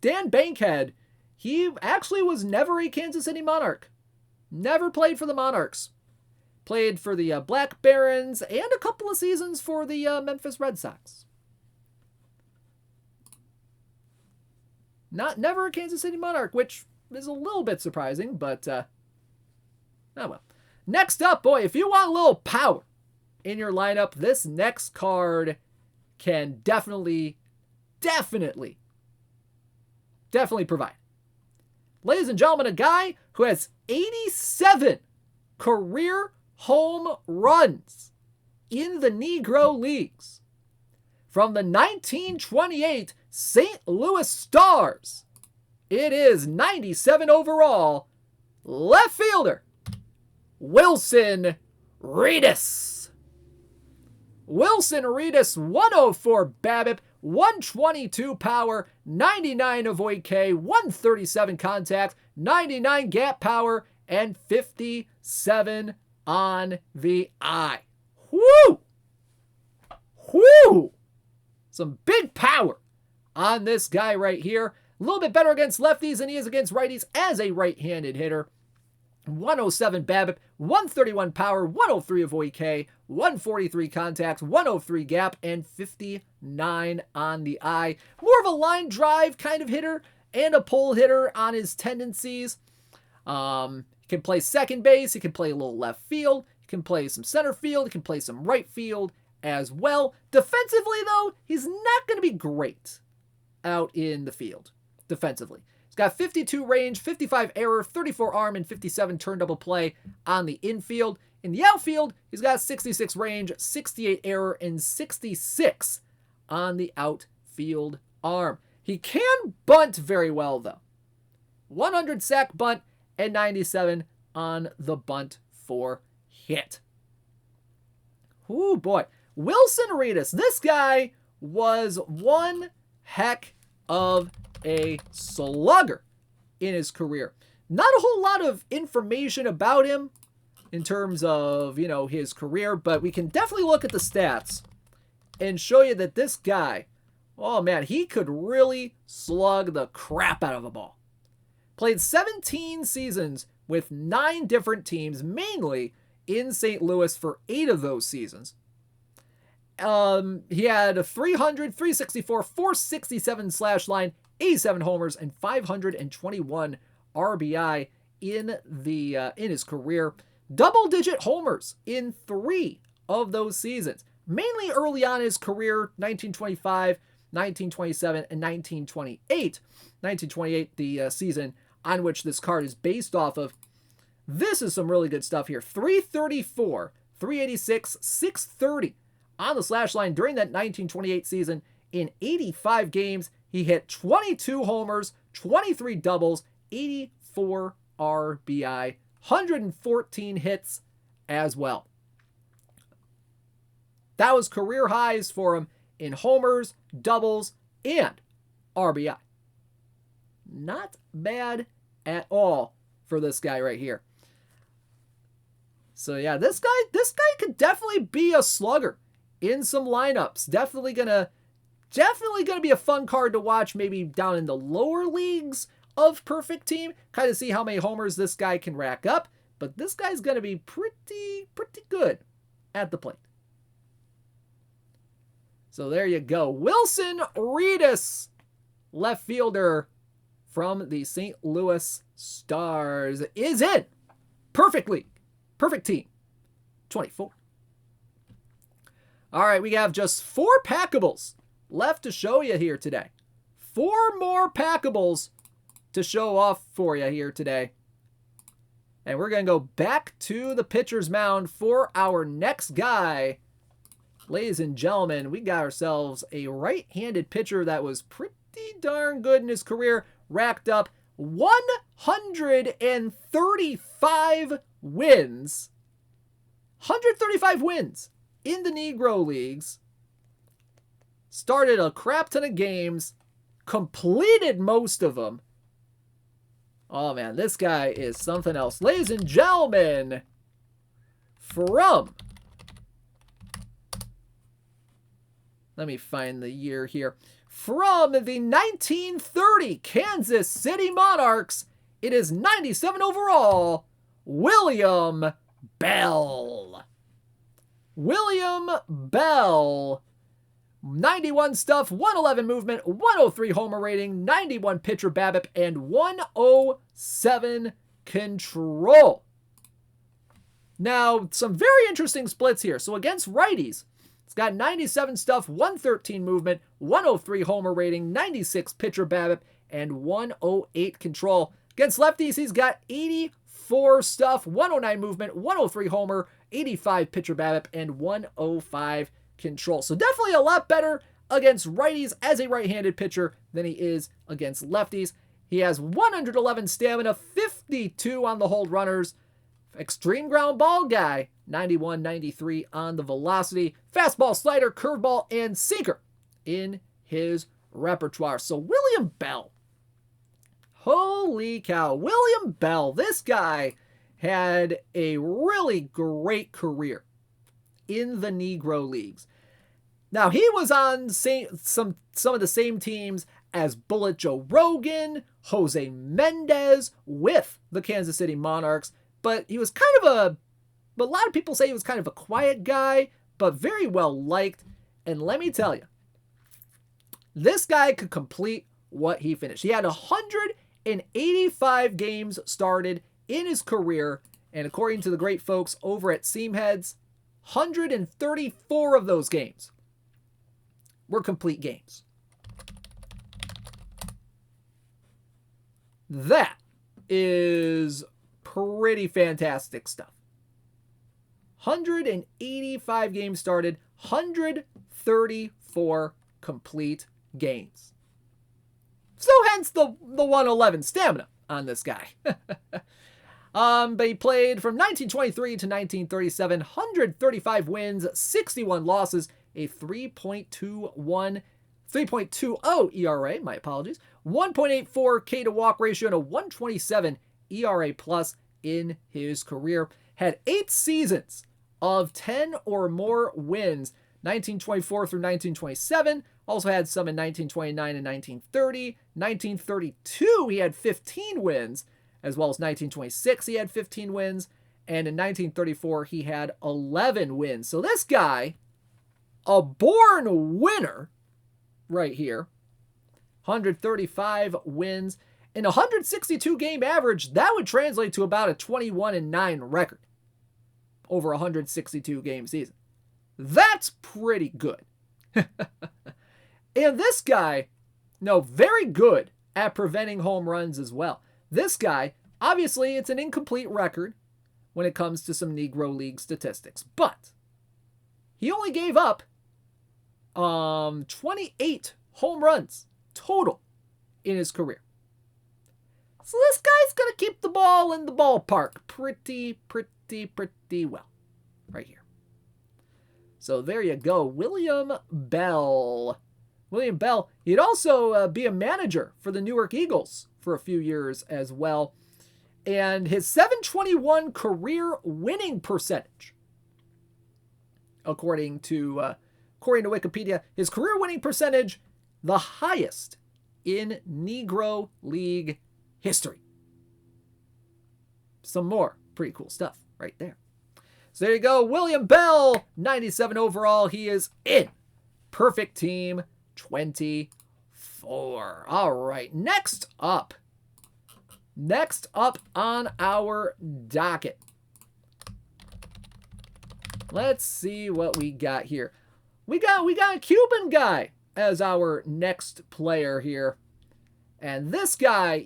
Dan Bankhead, he actually was never a Kansas City Monarch. Never played for the Monarchs. Played for the Black Barons and a couple of seasons for the Memphis Red Sox. Never a Kansas City Monarch, which is a little bit surprising, but oh well. Next up, boy, if you want a little power in your lineup, this next card can definitely provide. Ladies and gentlemen, a guy who has 87 career home runs in the Negro Leagues. From the 1928 St. Louis Stars, it is 97 overall, left fielder, Wilson Rivas. Wilson Rivas, 104 BABIP, 122 power, 99 avoid K, 137 contact, 99 gap power, and 57 on the eye. Whoo! Some big power on this guy right here. A little bit better against lefties than he is against righties as a right-handed hitter. 107 BABIP, 131 power, 103 avoid K, 143 contact, 103 gap, and 59 on the eye. More of a line drive kind of hitter and a pull hitter on his tendencies. He can play second base. He can play a little left field. He can play some center field. He can play some right field as well. Defensively, though, he's not going to be great out in the field defensively. Got 52 range, 55 error, 34 arm, and 57 turn double play on the infield. In the outfield, he's got 66 range, 68 error, and 66 on the outfield arm. He can bunt very well, though. 100 sack bunt and 97 on the bunt for hit. Ooh, boy. Wilson Rivas. This guy was one heck of a slugger in his career. Not a whole lot of information about him in terms of, his career, but we can definitely look at the stats and show you that this guy, oh man, he could really slug the crap out of a ball. Played 17 seasons with 9 different teams, mainly in St. Louis for 8 of those seasons. He had a 300, 364, 467 slash line, 87 homers, and 521 RBI in his career. Double-digit homers in 3 of those seasons. Mainly early on in his career, 1925, 1927, and 1928. 1928, the season on which this card is based off of. This is some really good stuff here. 334, 386, 630 on the slash line during that 1928 season. In 85 games, he hit 22 homers, 23 doubles, 84 RBI, 114 hits as well. That was career highs for him in homers, doubles, and RBI. Not bad at all for this guy right here. So yeah, this guy could definitely be a slugger in some lineups. Definitely gonna be a fun card to watch, maybe down in the lower leagues of Perfect Team. Kind of see how many homers this guy can rack up. But this guy's gonna be pretty good at the plate. So there you go. Wilson Rivas, left fielder from the St. Louis Stars, is in Perfect League. Perfect Team 24. All right, we have just 4 packables left to show you here today. 4 more packables to show off for you here today. And we're going to go back to the pitcher's mound for our next guy. Ladies and gentlemen, we got ourselves a right-handed pitcher that was pretty darn good in his career. Racked up 135 wins. 135 wins in the Negro Leagues. Started a crap ton of games. Completed most of them. Oh man, this guy is something else. Ladies and gentlemen, let me find the year here. From the 1930 Kansas City Monarchs, it is 97 overall, William Bell. William Bell. 91 stuff, 111 movement, 103 homer rating, 91 pitcher BABIP, and 107 control. Now, some very interesting splits here. So against righties, it's got 97 stuff, 113 movement, 103 homer rating, 96 pitcher BABIP, and 108 control. Against lefties, he's got 84 stuff, 109 movement, 103 homer, 85 pitcher BABIP, and 105 control. So definitely a lot better against righties as a right-handed pitcher than he is against lefties. He has 111 stamina, 52 on the hold runners. Extreme ground ball guy, 91, 93 on the velocity. Fastball, slider, curveball, and sinker in his repertoire. So William Bell. Holy cow. William Bell. This guy had a really great career in the Negro Leagues. Now, he was on some of the same teams as Bullet Joe Rogan, Jose Mendez with the Kansas City Monarchs, but he was kind of a lot of people say he was kind of a quiet guy, but very well liked. And let me tell you, this guy could complete what he finished. He had 185 games started in his career, and according to the great folks over at Seamheads, 134 of those games were complete games. That is pretty fantastic stuff. 185 games started, 134 complete games. So hence the 111 stamina on this guy. But he played from 1923 to 1937, 135 wins, 61 losses, a 3.20 ERA, my apologies, 1.84 K to walk ratio, and a 127 ERA plus in his career. Had 8 seasons of 10 or more wins, 1924 through 1927. Also had some in 1929 and 1930. 1932, he had 15 wins, as well as 1926, he had 15 wins. And in 1934, he had 11 wins. So this guy, a born winner right here. 135 wins. In a 162 game average, that would translate to about a 21-9 record over a 162 game season. That's pretty good. And this guy, very good at preventing home runs as well. This guy, obviously, it's an incomplete record when it comes to some Negro League statistics, but he only gave up 28 home runs total in his career. So this guy's going to keep the ball in the ballpark pretty well right here. So there you go. William Bell. William Bell, he'd also be a manager for the Newark Eagles for a few years as well. And his 721 career winning percentage, according to Wikipedia, his career winning percentage, the highest in Negro League history. Some more pretty cool stuff right there. So there you go. William Bell, 97 overall. He is in. Perfect Team 24. All right. Next up on our docket. Let's see what we got here. We got a Cuban guy as our next player here. And this guy,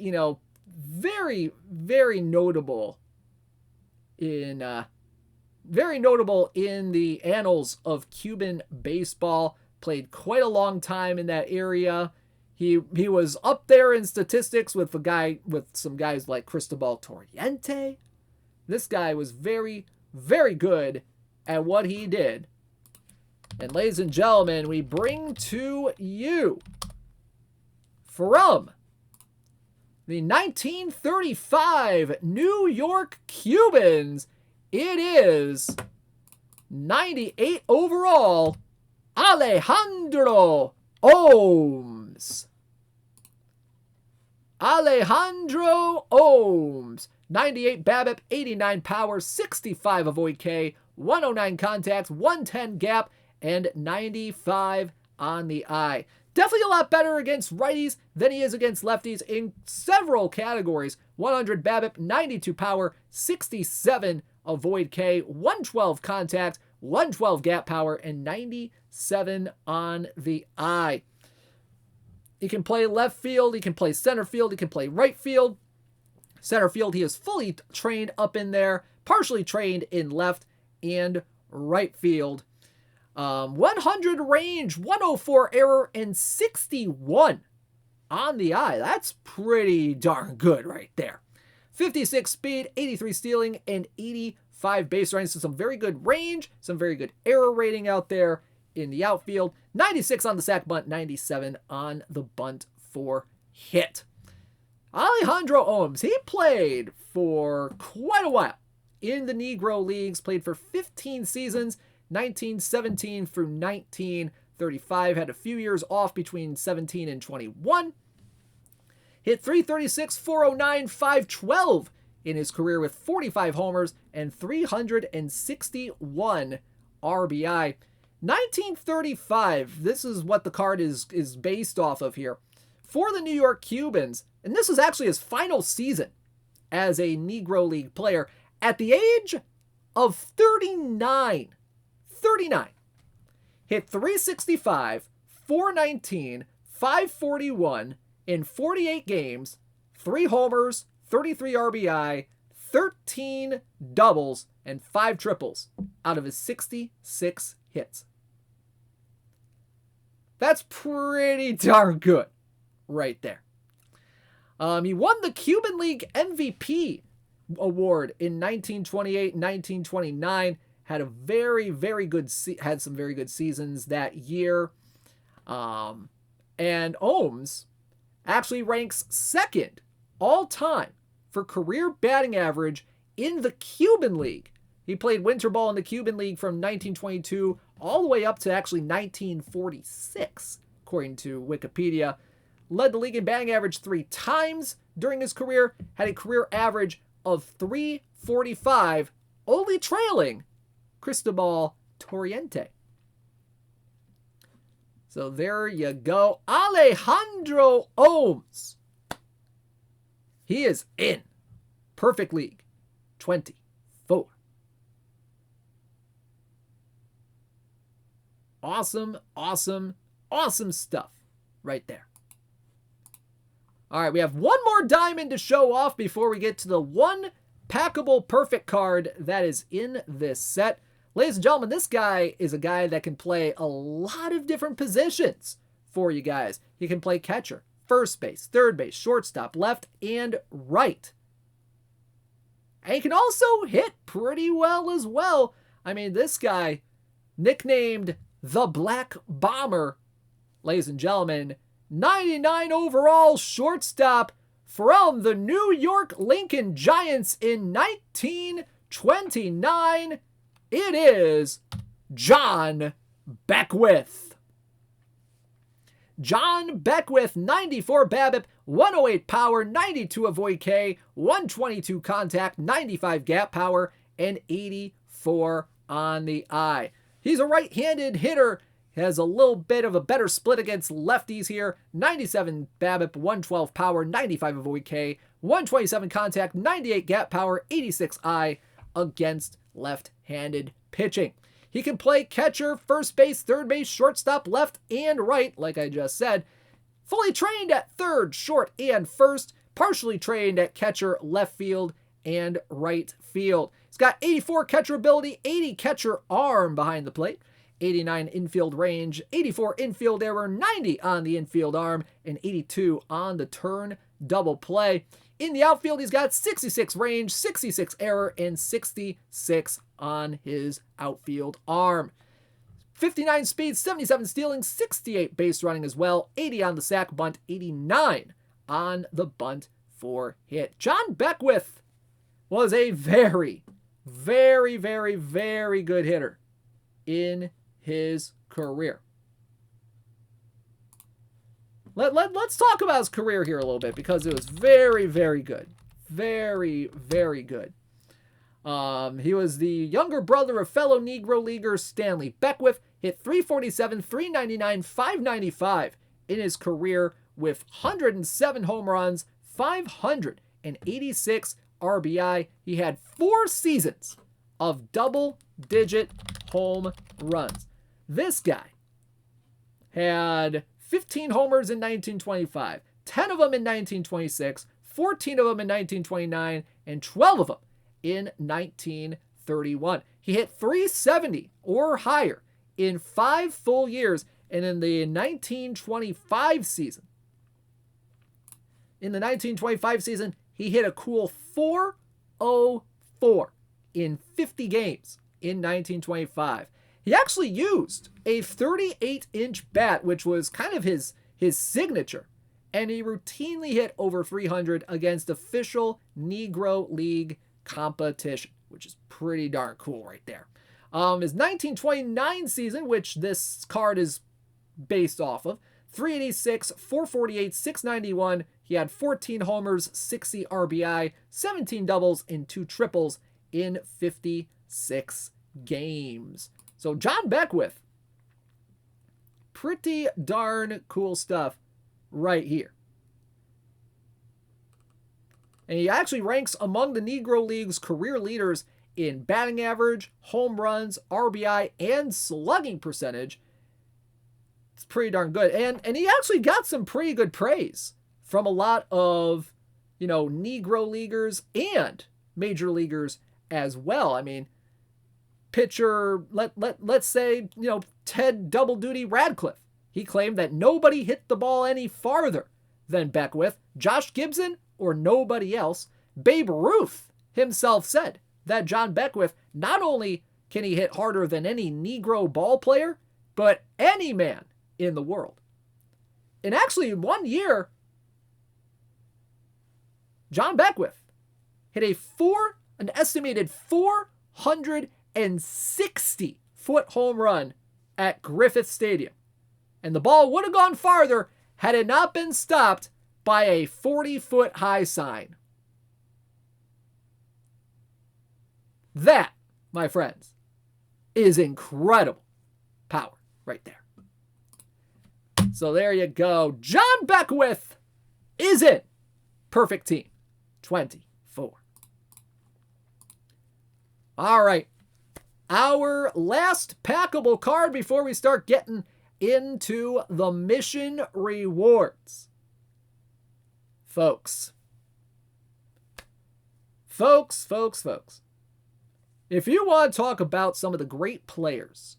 very, very notable in the annals of Cuban baseball. Played quite a long time in that area. He was up there in statistics with some guys like Cristobal Torriente. This guy was very, very good at what he did. And ladies and gentlemen, we bring to you from the 1935 New York Cubans, it is 98 overall, Alejandro Ohms. Alejandro Ohms. 98 BABIP, 89 power, 65 avoid K, 109 contacts, 110 gap, and 95 on the eye. Definitely a lot better against righties than he is against lefties in several categories. 100 BABIP, 92 power, 67 avoid K, 112 contact, 112 gap power, and 97 on the eye. He can play left field, he can play center field, he can play right field. Center field, he is fully trained up in there, partially trained in left and right field. 100 range, 104 error, and 61 on the eye. That's pretty darn good right there. 56 speed, 83 stealing, and 85 base running. So some very good range, some very good error rating out there in the outfield. 96 on the sac bunt, 97 on the bunt for hit. Alejandro Ohms, he played for quite a while in the Negro Leagues, played for 15 seasons, 1917 through 1935, had a few years off between 17 and 21. Hit 336, 409, 512 in his career with 45 homers and 361 RBI. 1935, this is what the card is based off of here. For the New York Cubans, and this was actually his final season as a Negro League player, at the age of 39. Hit 365, 419, 541 in 48 games, 3 homers, 33 RBI, 13 doubles, and 5 triples out of his 66 hits. That's pretty darn good right there. He won the Cuban League MVP award in 1928, 1929. Had a very, very good had some very good seasons that year. And Ohms actually ranks second all time for career batting average in the Cuban League. He played winter ball in the Cuban League from 1922 all the way up to actually 1946, according to Wikipedia. Led the league in batting average 3 times during his career. Had a career average of 345, only trailing Cristobal Torriente. So there you go. Alejandro Ohms. He is in Perfect League 24. Awesome, awesome, awesome stuff right there. All right, we have one more diamond to show off before we get to the one packable perfect card that is in this set. Ladies and gentlemen, this guy is a guy that can play a lot of different positions for you guys. He can play catcher, first base, third base, shortstop, left, and right. And he can also hit pretty well as well. I mean, this guy, nicknamed the Black Bomber, ladies and gentlemen, 99 overall shortstop from the New York Lincoln Giants in 1929, it is John Beckwith. John Beckwith, 94 BABIP, 108 power, 92 avoid K, 122 contact, 95 gap power, and 84 on the eye. He's a right-handed hitter. Has a little bit of a better split against lefties here. 97 BABIP, 112 power, 95 avoid K, 127 contact, 98 gap power, 86 eye against left-handed pitching. He can play catcher, first base, third base, shortstop, left and right, like I just said. Fully trained at third, short, and first. Partially trained at catcher, left field, and right field. He's got 84 catcher ability, 80 catcher arm behind the plate, 89 infield range, 84 infield error, 90 on the infield arm, and 82 on the turn double play. In the outfield, he's got 66 range, 66 error, and 66 on his outfield arm. 59 speed, 77 stealing, 68 base running as well, 80 on the sac bunt, 89 on the bunt for hit. John Beckwith was a very, very, very, very good hitter in his career. Let's talk about his career here a little bit because it was very, very good. Very, very good. He was the younger brother of fellow Negro Leaguer Stanley Beckwith. Hit 347, 399, 595 in his career with 107 home runs, 586 RBI. He had 4 seasons of double-digit home runs. This guy had 15 homers in 1925, 10 of them in 1926, 14 of them in 1929, and 12 of them in 1931. He hit 370 or higher in 5 full years, and in the 1925 season, he hit a cool 404 in 50 games in 1925. He actually used a 38-inch bat, which was kind of his signature, and he routinely hit over 300 against official Negro League competition, which is pretty darn cool right there. His 1929 season, which this card is based off of, 386, 448, 691. He had 14 homers, 60 RBI, 17 doubles, and 2 triples in 56 games. So John Beckwith, pretty darn cool stuff right here. And he actually ranks among the Negro League's career leaders in batting average, home runs, RBI, and slugging percentage. It's pretty darn good. And he actually got some pretty good praise from a lot of, Negro Leaguers and major leaguers as well. I mean, pitcher, let's say, Ted Double Duty Radcliffe. He claimed that nobody hit the ball any farther than Beckwith, Josh Gibson, or nobody else. Babe Ruth himself said that John Beckwith, not only can he hit harder than any Negro ball player, but any man in the world. And actually, in 1 year, John Beckwith hit an estimated 460-foot home run at Griffith Stadium. And the ball would have gone farther had it not been stopped by a 40-foot high sign. That, my friends, is incredible power right there. So there you go. John Beckwith is in Perfect Team 24. All right. Our last packable card before we start getting into the mission rewards. Folks. If you want to talk about some of the great players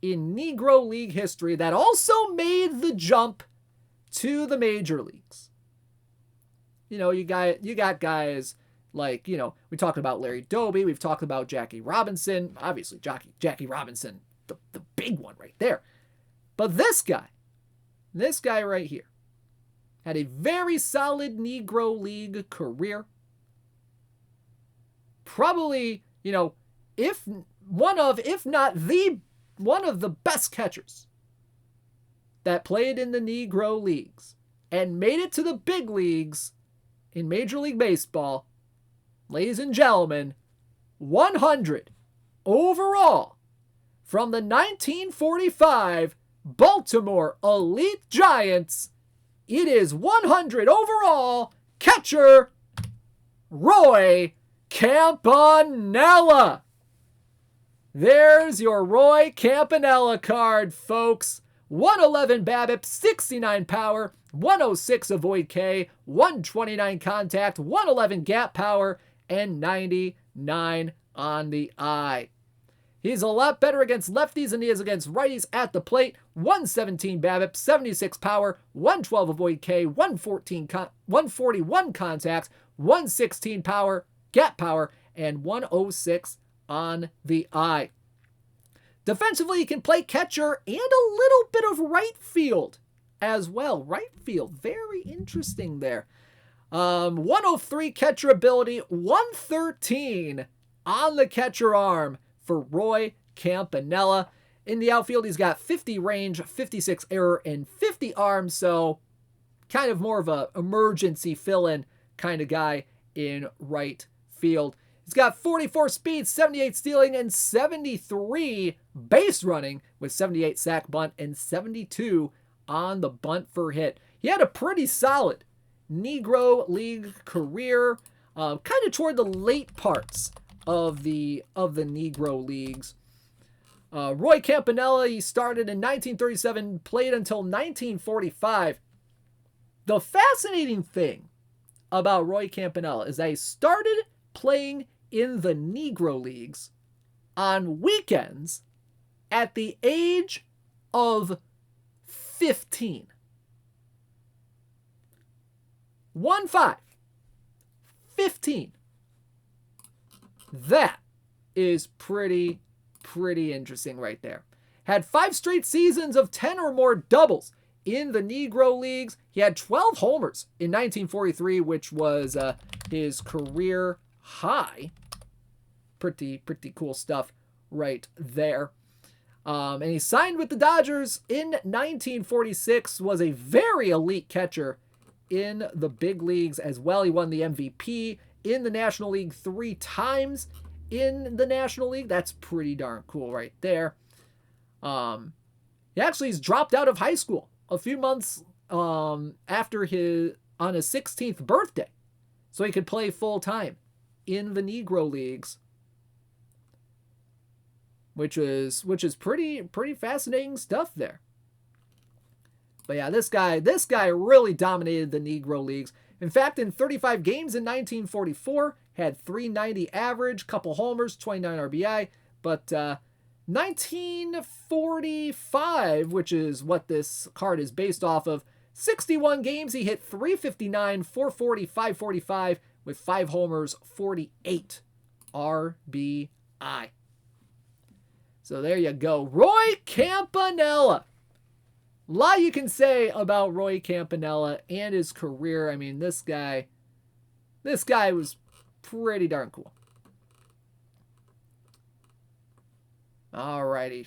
in Negro League history that also made the jump to the major leagues, you got guys like, we talked about Larry Doby, we've talked about Jackie Robinson, obviously Jackie Robinson, the big one right there. But this guy right here had a very solid Negro League career. Probably, if not one of the best catchers that played in the Negro Leagues and made it to the big leagues in Major League Baseball. Ladies and gentlemen, 100 overall from the 1945 Baltimore Elite Giants. It is 100 overall catcher Roy Campanella. There's your Roy Campanella card, folks. 111 BABIP, 69 power, 106 avoid K, 129 contact, 111 gap power, and 99 on the eye. He's a lot better against lefties than he is against righties at the plate. 117 BABIP, 76 power, 112 avoid K, 141 contact, 116 power, gap power, and 106 on the eye. Defensively, he can play catcher and a little bit of right field as well. Right field, very interesting there. 103 catcher ability, 113 on the catcher arm for Roy Campanella. In the outfield, he's got 50 range, 56 error, and 50 arm, so kind of more of a emergency fill-in kind of guy in right field. He's got 44 speed, 78 stealing, and 73 base running with 78 sack bunt and 72 on the bunt for hit. He had a pretty solid Negro League career, kind of toward the late parts of the Negro Leagues. Roy Campanella, he started in 1937, played until 1945. The fascinating thing about Roy Campanella is that he started playing in the Negro Leagues on weekends at the age of 15. 15. That is pretty interesting right there. Had 5 straight seasons of 10 or more doubles in the Negro Leagues. He had 12 homers in 1943, which was his career high. Pretty cool stuff right there. And he signed with the Dodgers in 1946, was a very elite catcher in the big leagues as well. He won the MVP in the National League 3 times in the National League. That's pretty darn cool right there. He's dropped out of high school a few months after his 16th birthday, so he could play full time in the Negro Leagues, which is pretty fascinating stuff there. But yeah, this guy really dominated the Negro Leagues. In fact, in 35 games in 1944, had 390 average, couple homers, 29 RBI. But 1945, which is what this card is based off of, 61 games, he hit 359, 440, 545 with 5 homers, 48 RBI. So there you go. Roy Campanella. A lot you can say about Roy Campanella and his career. I mean, this guy was pretty darn cool. Alrighty.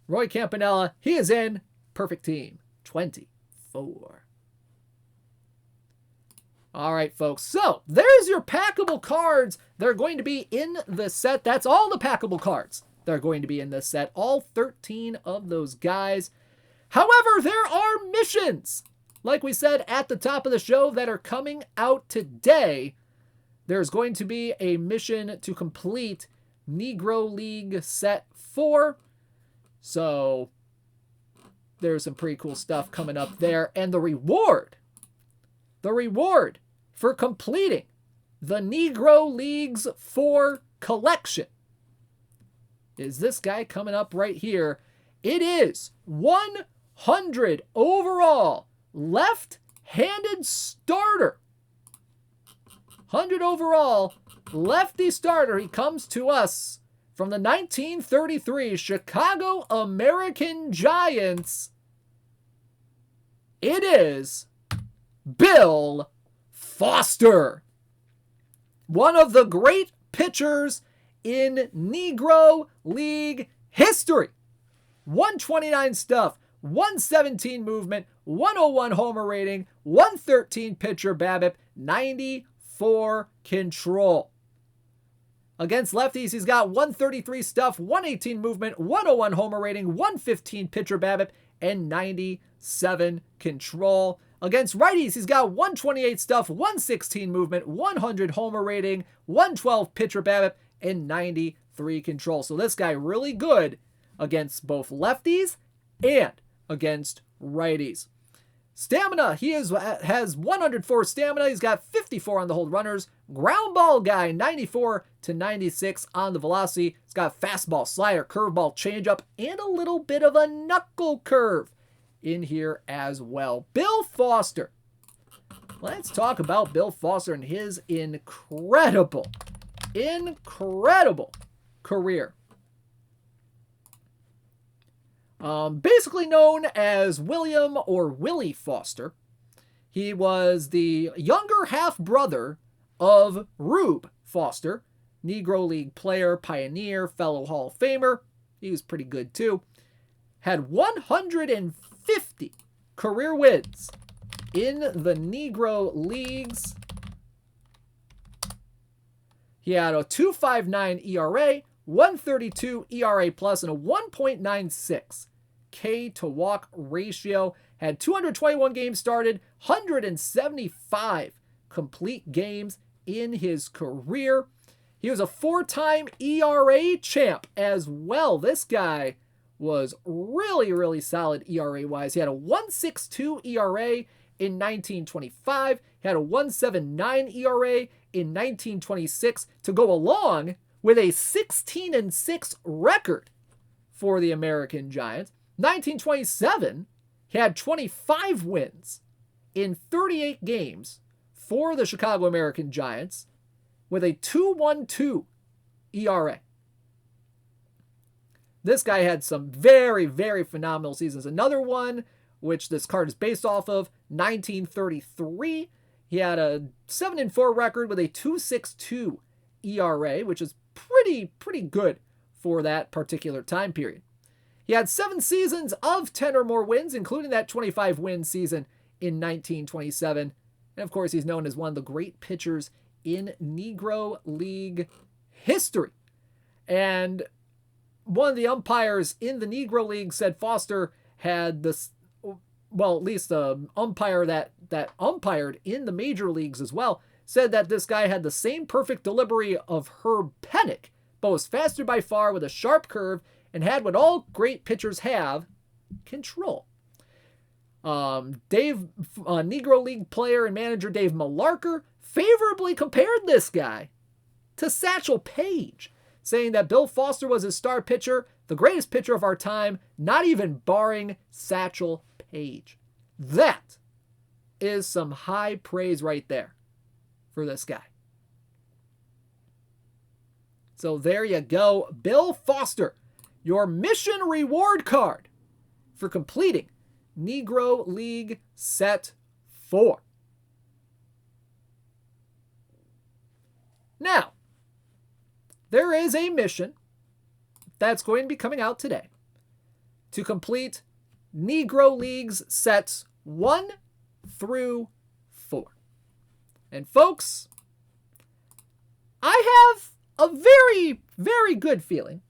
Roy Campanella, he is in Perfect Team 24. All right, folks. So there's your packable cards. They're going to be in the set. That's all the packable cards. They're going to be in this set. All 13 of those guys. However, there are missions, like we said at the top of the show, that are coming out today. There's going to be a mission to complete Negro League Set 4. So there's some pretty cool stuff coming up there. And the reward for completing the Negro Leagues 4 collection is this guy coming up right here. It is 100 overall left-handed starter. 100 overall lefty starter. He comes to us from the 1933 Chicago American Giants. It is Bill Foster. One of the great pitchers in Negro League history. 129 stuff, 117 movement, 101 homer rating, 113 pitcher BABIP, 94 control. Against lefties, he's got 133 stuff, 118 movement, 101 homer rating, 115 pitcher BABIP, and 97 control. Against righties, he's got 128 stuff, 116 movement, 100 homer rating, 112 pitcher BABIP, and 93 control. So this guy really good against both lefties and against righties. Stamina, he has 104 stamina. He's got 54 on the hold runners. Ground ball guy, 94 to 96 on the velocity. He's got fastball, slider, curveball, changeup, and a little bit of a knuckle curve in here as well. Bill Foster. Let's talk about Bill Foster and his incredible career. Basically known as William or Willie Foster. He was the younger half-brother of Rube Foster, Negro League player, pioneer, fellow Hall of Famer. He was pretty good too. Had 150 career wins in the Negro Leagues. He had a 2.59 ERA, 132 ERA plus, and a 1.96 K to walk ratio. Had 221 games started, 175 complete games in his career. He was a 4-time ERA champ as well. This guy was really solid ERA-wise. He had a 1.62 ERA in 1925. He had a 1.79 ERA in 1926 to go along with a 16-6 record for the American Giants. 1927, he had 25 wins in 38 games for the Chicago American Giants with a 2.12 ERA. This guy had some very phenomenal seasons. Another one, which this card is based off of, 1933. He had a 7-4 record with a 2.62 ERA, which is pretty good for that particular time period. He had 7 seasons of 10 or more wins, including that 25-win season in 1927. And of course, he's known as one of the great pitchers in Negro League history. And one of the umpires in the Negro League said Foster had this, well, at least the umpire that umpired in the major leagues as well, said that this guy had the same perfect delivery of Herb Pennock, but was faster by far with a sharp curve and had what all great pitchers have, control. Negro League player and manager Dave Malarker favorably compared this guy to Satchel Paige, saying that Bill Foster was his star pitcher, the greatest pitcher of our time, not even barring Satchel Paige. That is some high praise right there for this guy. So there you go. Bill Foster, your mission reward card for completing Negro League Set 4. Now, there is a mission that's going to be coming out today to complete Negro Leagues Sets 1 through 4. And folks, I have a very good feeling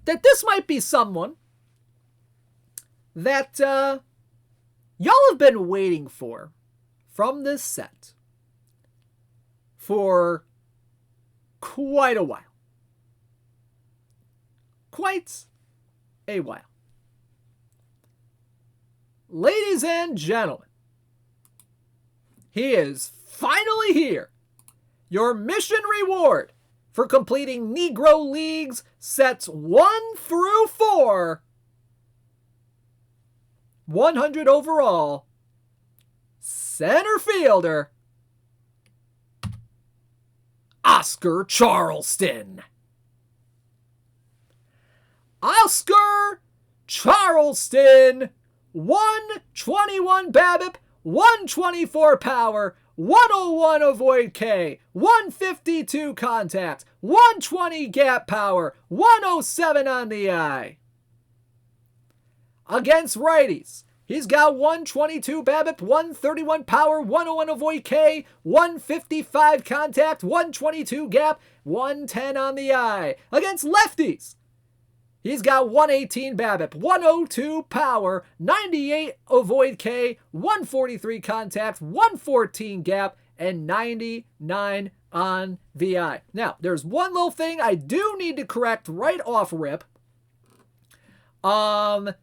that this might be someone that y'all have been waiting for from this set for quite a while. Quite a while. Ladies and gentlemen, he is finally here. Your mission reward for completing Negro Leagues Sets 1 through 4. 100 overall. Center fielder. Oscar Charleston. Oscar Charleston 121 BABIP, 124 power, 101 avoid K, 152 contact, 120 gap power, 107 on the eye. Against righties, he's got 122 BABIP, 131 power, 101 avoid K, 155 contact, 122 gap, 110 on the eye. Against lefties, he's got 118 BABIP, 102 power, 98 avoid K, 143 contact, 114 gap, and 99 on the eye. Now, there's one little thing I do need to correct right off rip. The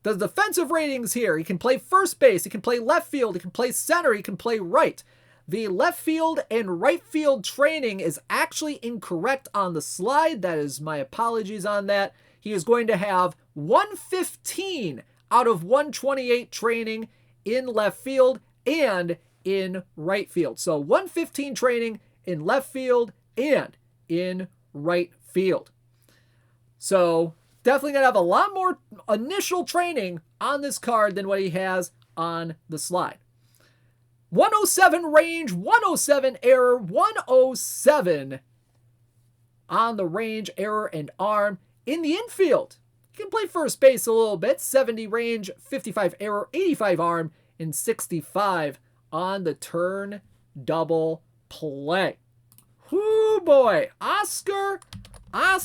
defensive ratings here, he can play first base, he can play left field, he can play center, he can play right. The left field and right field training is actually incorrect on the slide. That is my apologies on that. He is going to have 115 out of 128 training in left field and in right field. So 115 training in left field and in right field. So definitely going to have a lot more initial training on this card than what he has on the slide. 107 range, 107 error, 107 on the range, error, and arm. In the infield, he can play first base a little bit. 70 range, 55 error, 85 arm, and 65 on the turn double play. Whoo boy, Oscar. I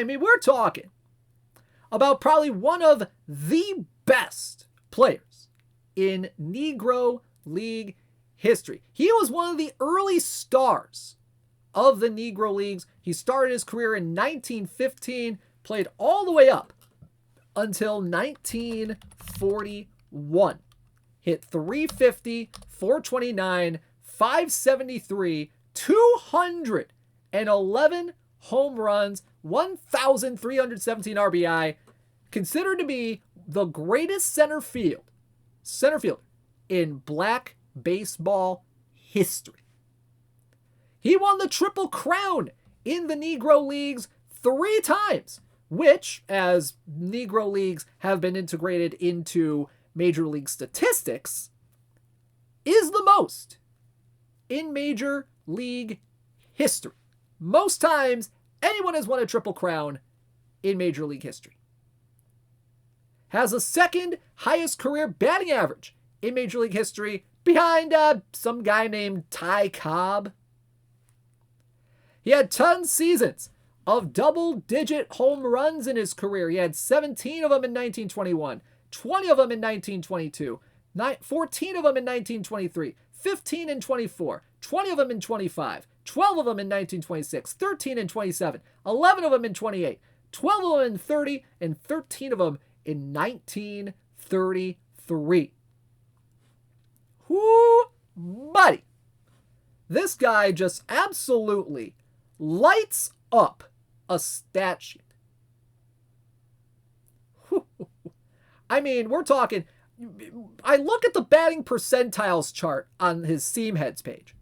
mean, we're talking about probably one of the best players in Negro League history. He was one of the early stars of the Negro Leagues. He started his career in 1915, played all the way up until 1941. Hit 350, 429, 573, 211 home runs, 1,317 RBI, considered to be the greatest center fielder in black baseball history. He won the Triple Crown in the Negro Leagues 3 times, which, as Negro Leagues have been integrated into Major League statistics, is the most in Major League history. Most times anyone has won a Triple Crown in Major League history. Has the second highest career batting average in Major League history behind some guy named Ty Cobb. He had 10 seasons of double-digit home runs in his career. He had 17 of them in 1921, 20 of them in 1922, 14 of them in 1923, 15 in 24, 20 of them in 25, 12 of them in 1926, 13 in 27, 11 of them in 28, 12 of them in 30, and 13 of them in 1933. Whoo, buddy. This guy just absolutely lights up a stat sheet. I mean, we're talking, I look at the batting percentiles chart on his Seam Heads page.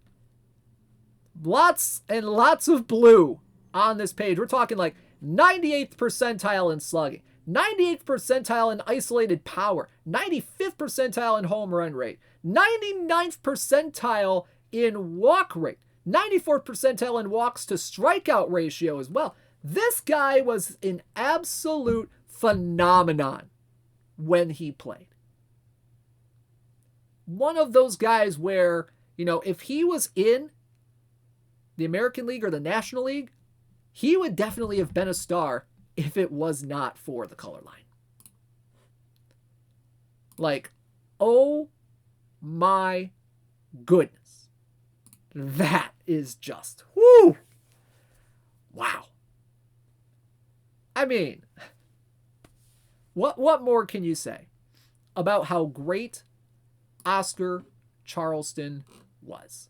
Lots and lots of blue on this page. We're talking like 98th percentile in slugging, 98th percentile in isolated power, 95th percentile in home run rate, 99th percentile in walk rate, 94th percentile in walks to strikeout ratio as well. This guy was an absolute phenomenon when he played. One of those guys where, you know, if he was in the American League or the National League, he would definitely have been a star if it was not for the color line. Like, oh my goodness. That is just, whoo! Wow. I mean, what more can you say about how great Oscar Charleston was?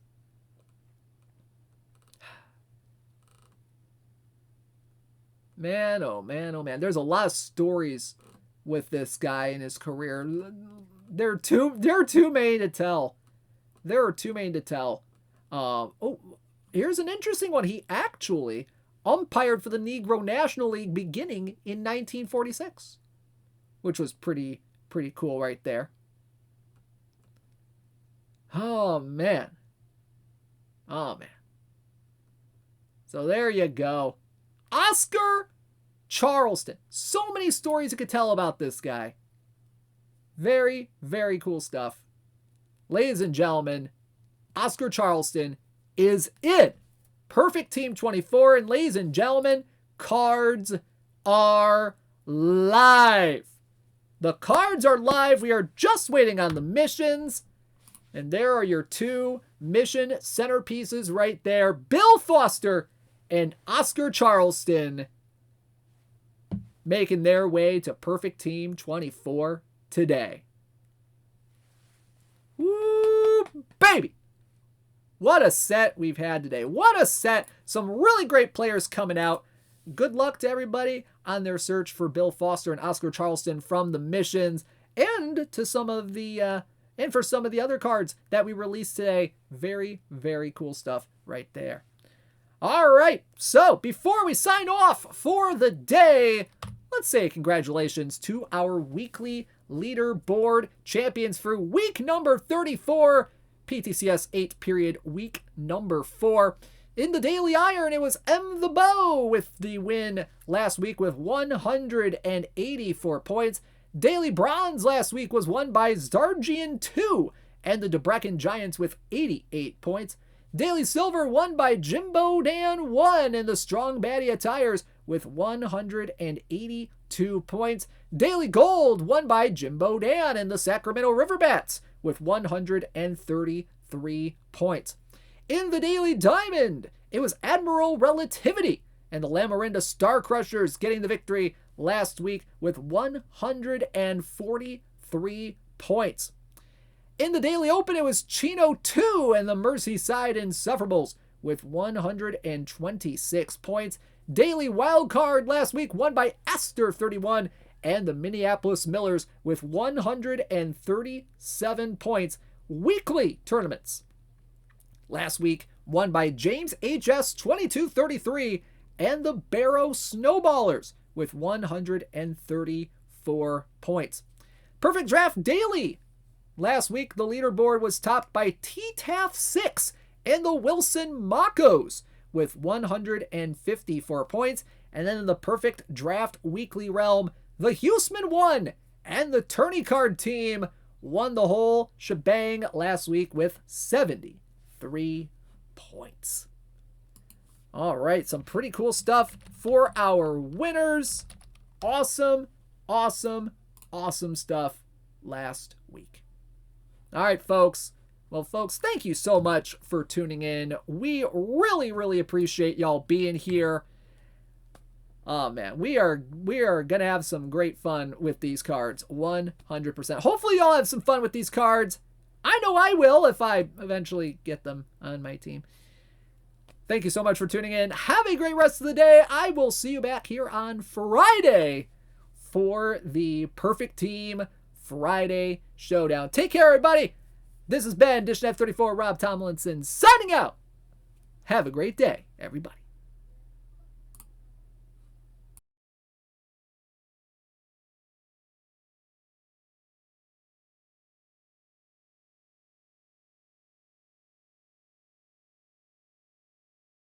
Man, oh man, oh man. There's a lot of stories with this guy in his career. There are too many to tell. Here's an interesting one. He actually umpired for the Negro National League beginning in 1946, which was pretty cool right there. Oh, man. Oh, man. So there you go. Oscar Charleston. So many stories you could tell about this guy. Very, very cool stuff. Ladies and gentlemen, Oscar Charleston is in Perfect Team 24. And ladies and gentlemen, cards are live. The cards are live. We are just waiting on the missions. And there are your two mission centerpieces right there. Bill Foster and Oscar Charleston making their way to Perfect Team 24 today. Woo, baby! What a set we've had today. What a set. Some really great players coming out. Good luck to everybody on their search for Bill Foster and Oscar Charleston from the missions, and to some of the and for some of the other cards that we released today. Very, very cool stuff right there. All right, so before we sign off for the day, let's say congratulations to our weekly leaderboard champions for week number 34, PTCS 8 period week number 4. In the Daily Iron, it was M the Bow with the win last week with 184 points. Daily Bronze last week was won by Zargian 2 and the Debrecen Giants with 88 points. Daily Silver won by Jimbo Dan 1 and the Strong Baddie Attires with 182 points. Daily Gold won by Jimbo Dan and the Sacramento Riverbats with 133 points. In the Daily Diamond, it was Admiral Relativity and the Lamarinda Star Crushers getting the victory last week with 143 points. In the Daily Open, it was Chino 2 and the Merseyside Insufferables with 126 points. Daily Wildcard last week won by Esther 31 and the Minneapolis Millers with 137 points. Weekly tournaments last week won by James HS 2233 and the Barrow Snowballers with 134 points. Perfect Draft Daily. Last week, the leaderboard was topped by T-Taff 6 and the Wilson Makos with 154 points. And then in the Perfect Draft Weekly realm, the Huseman 1 and the Tourney Card team won the whole shebang last week with 73 points. All right, some pretty cool stuff for our winners. Awesome, awesome, awesome stuff last week. All right, folks. Well, folks, thank you so much for tuning in. We really, really appreciate y'all being here. Oh, man, we are going to have some great fun with these cards, 100%. Hopefully y'all have some fun with these cards. I know I will if I eventually get them on my team. Thank you so much for tuning in. Have a great rest of the day. I will see you back here on Friday for the Perfect Team Friday Showdown. Take care, everybody. This has been Edition F34 Rob Tomlinson signing out. Have a great day, everybody.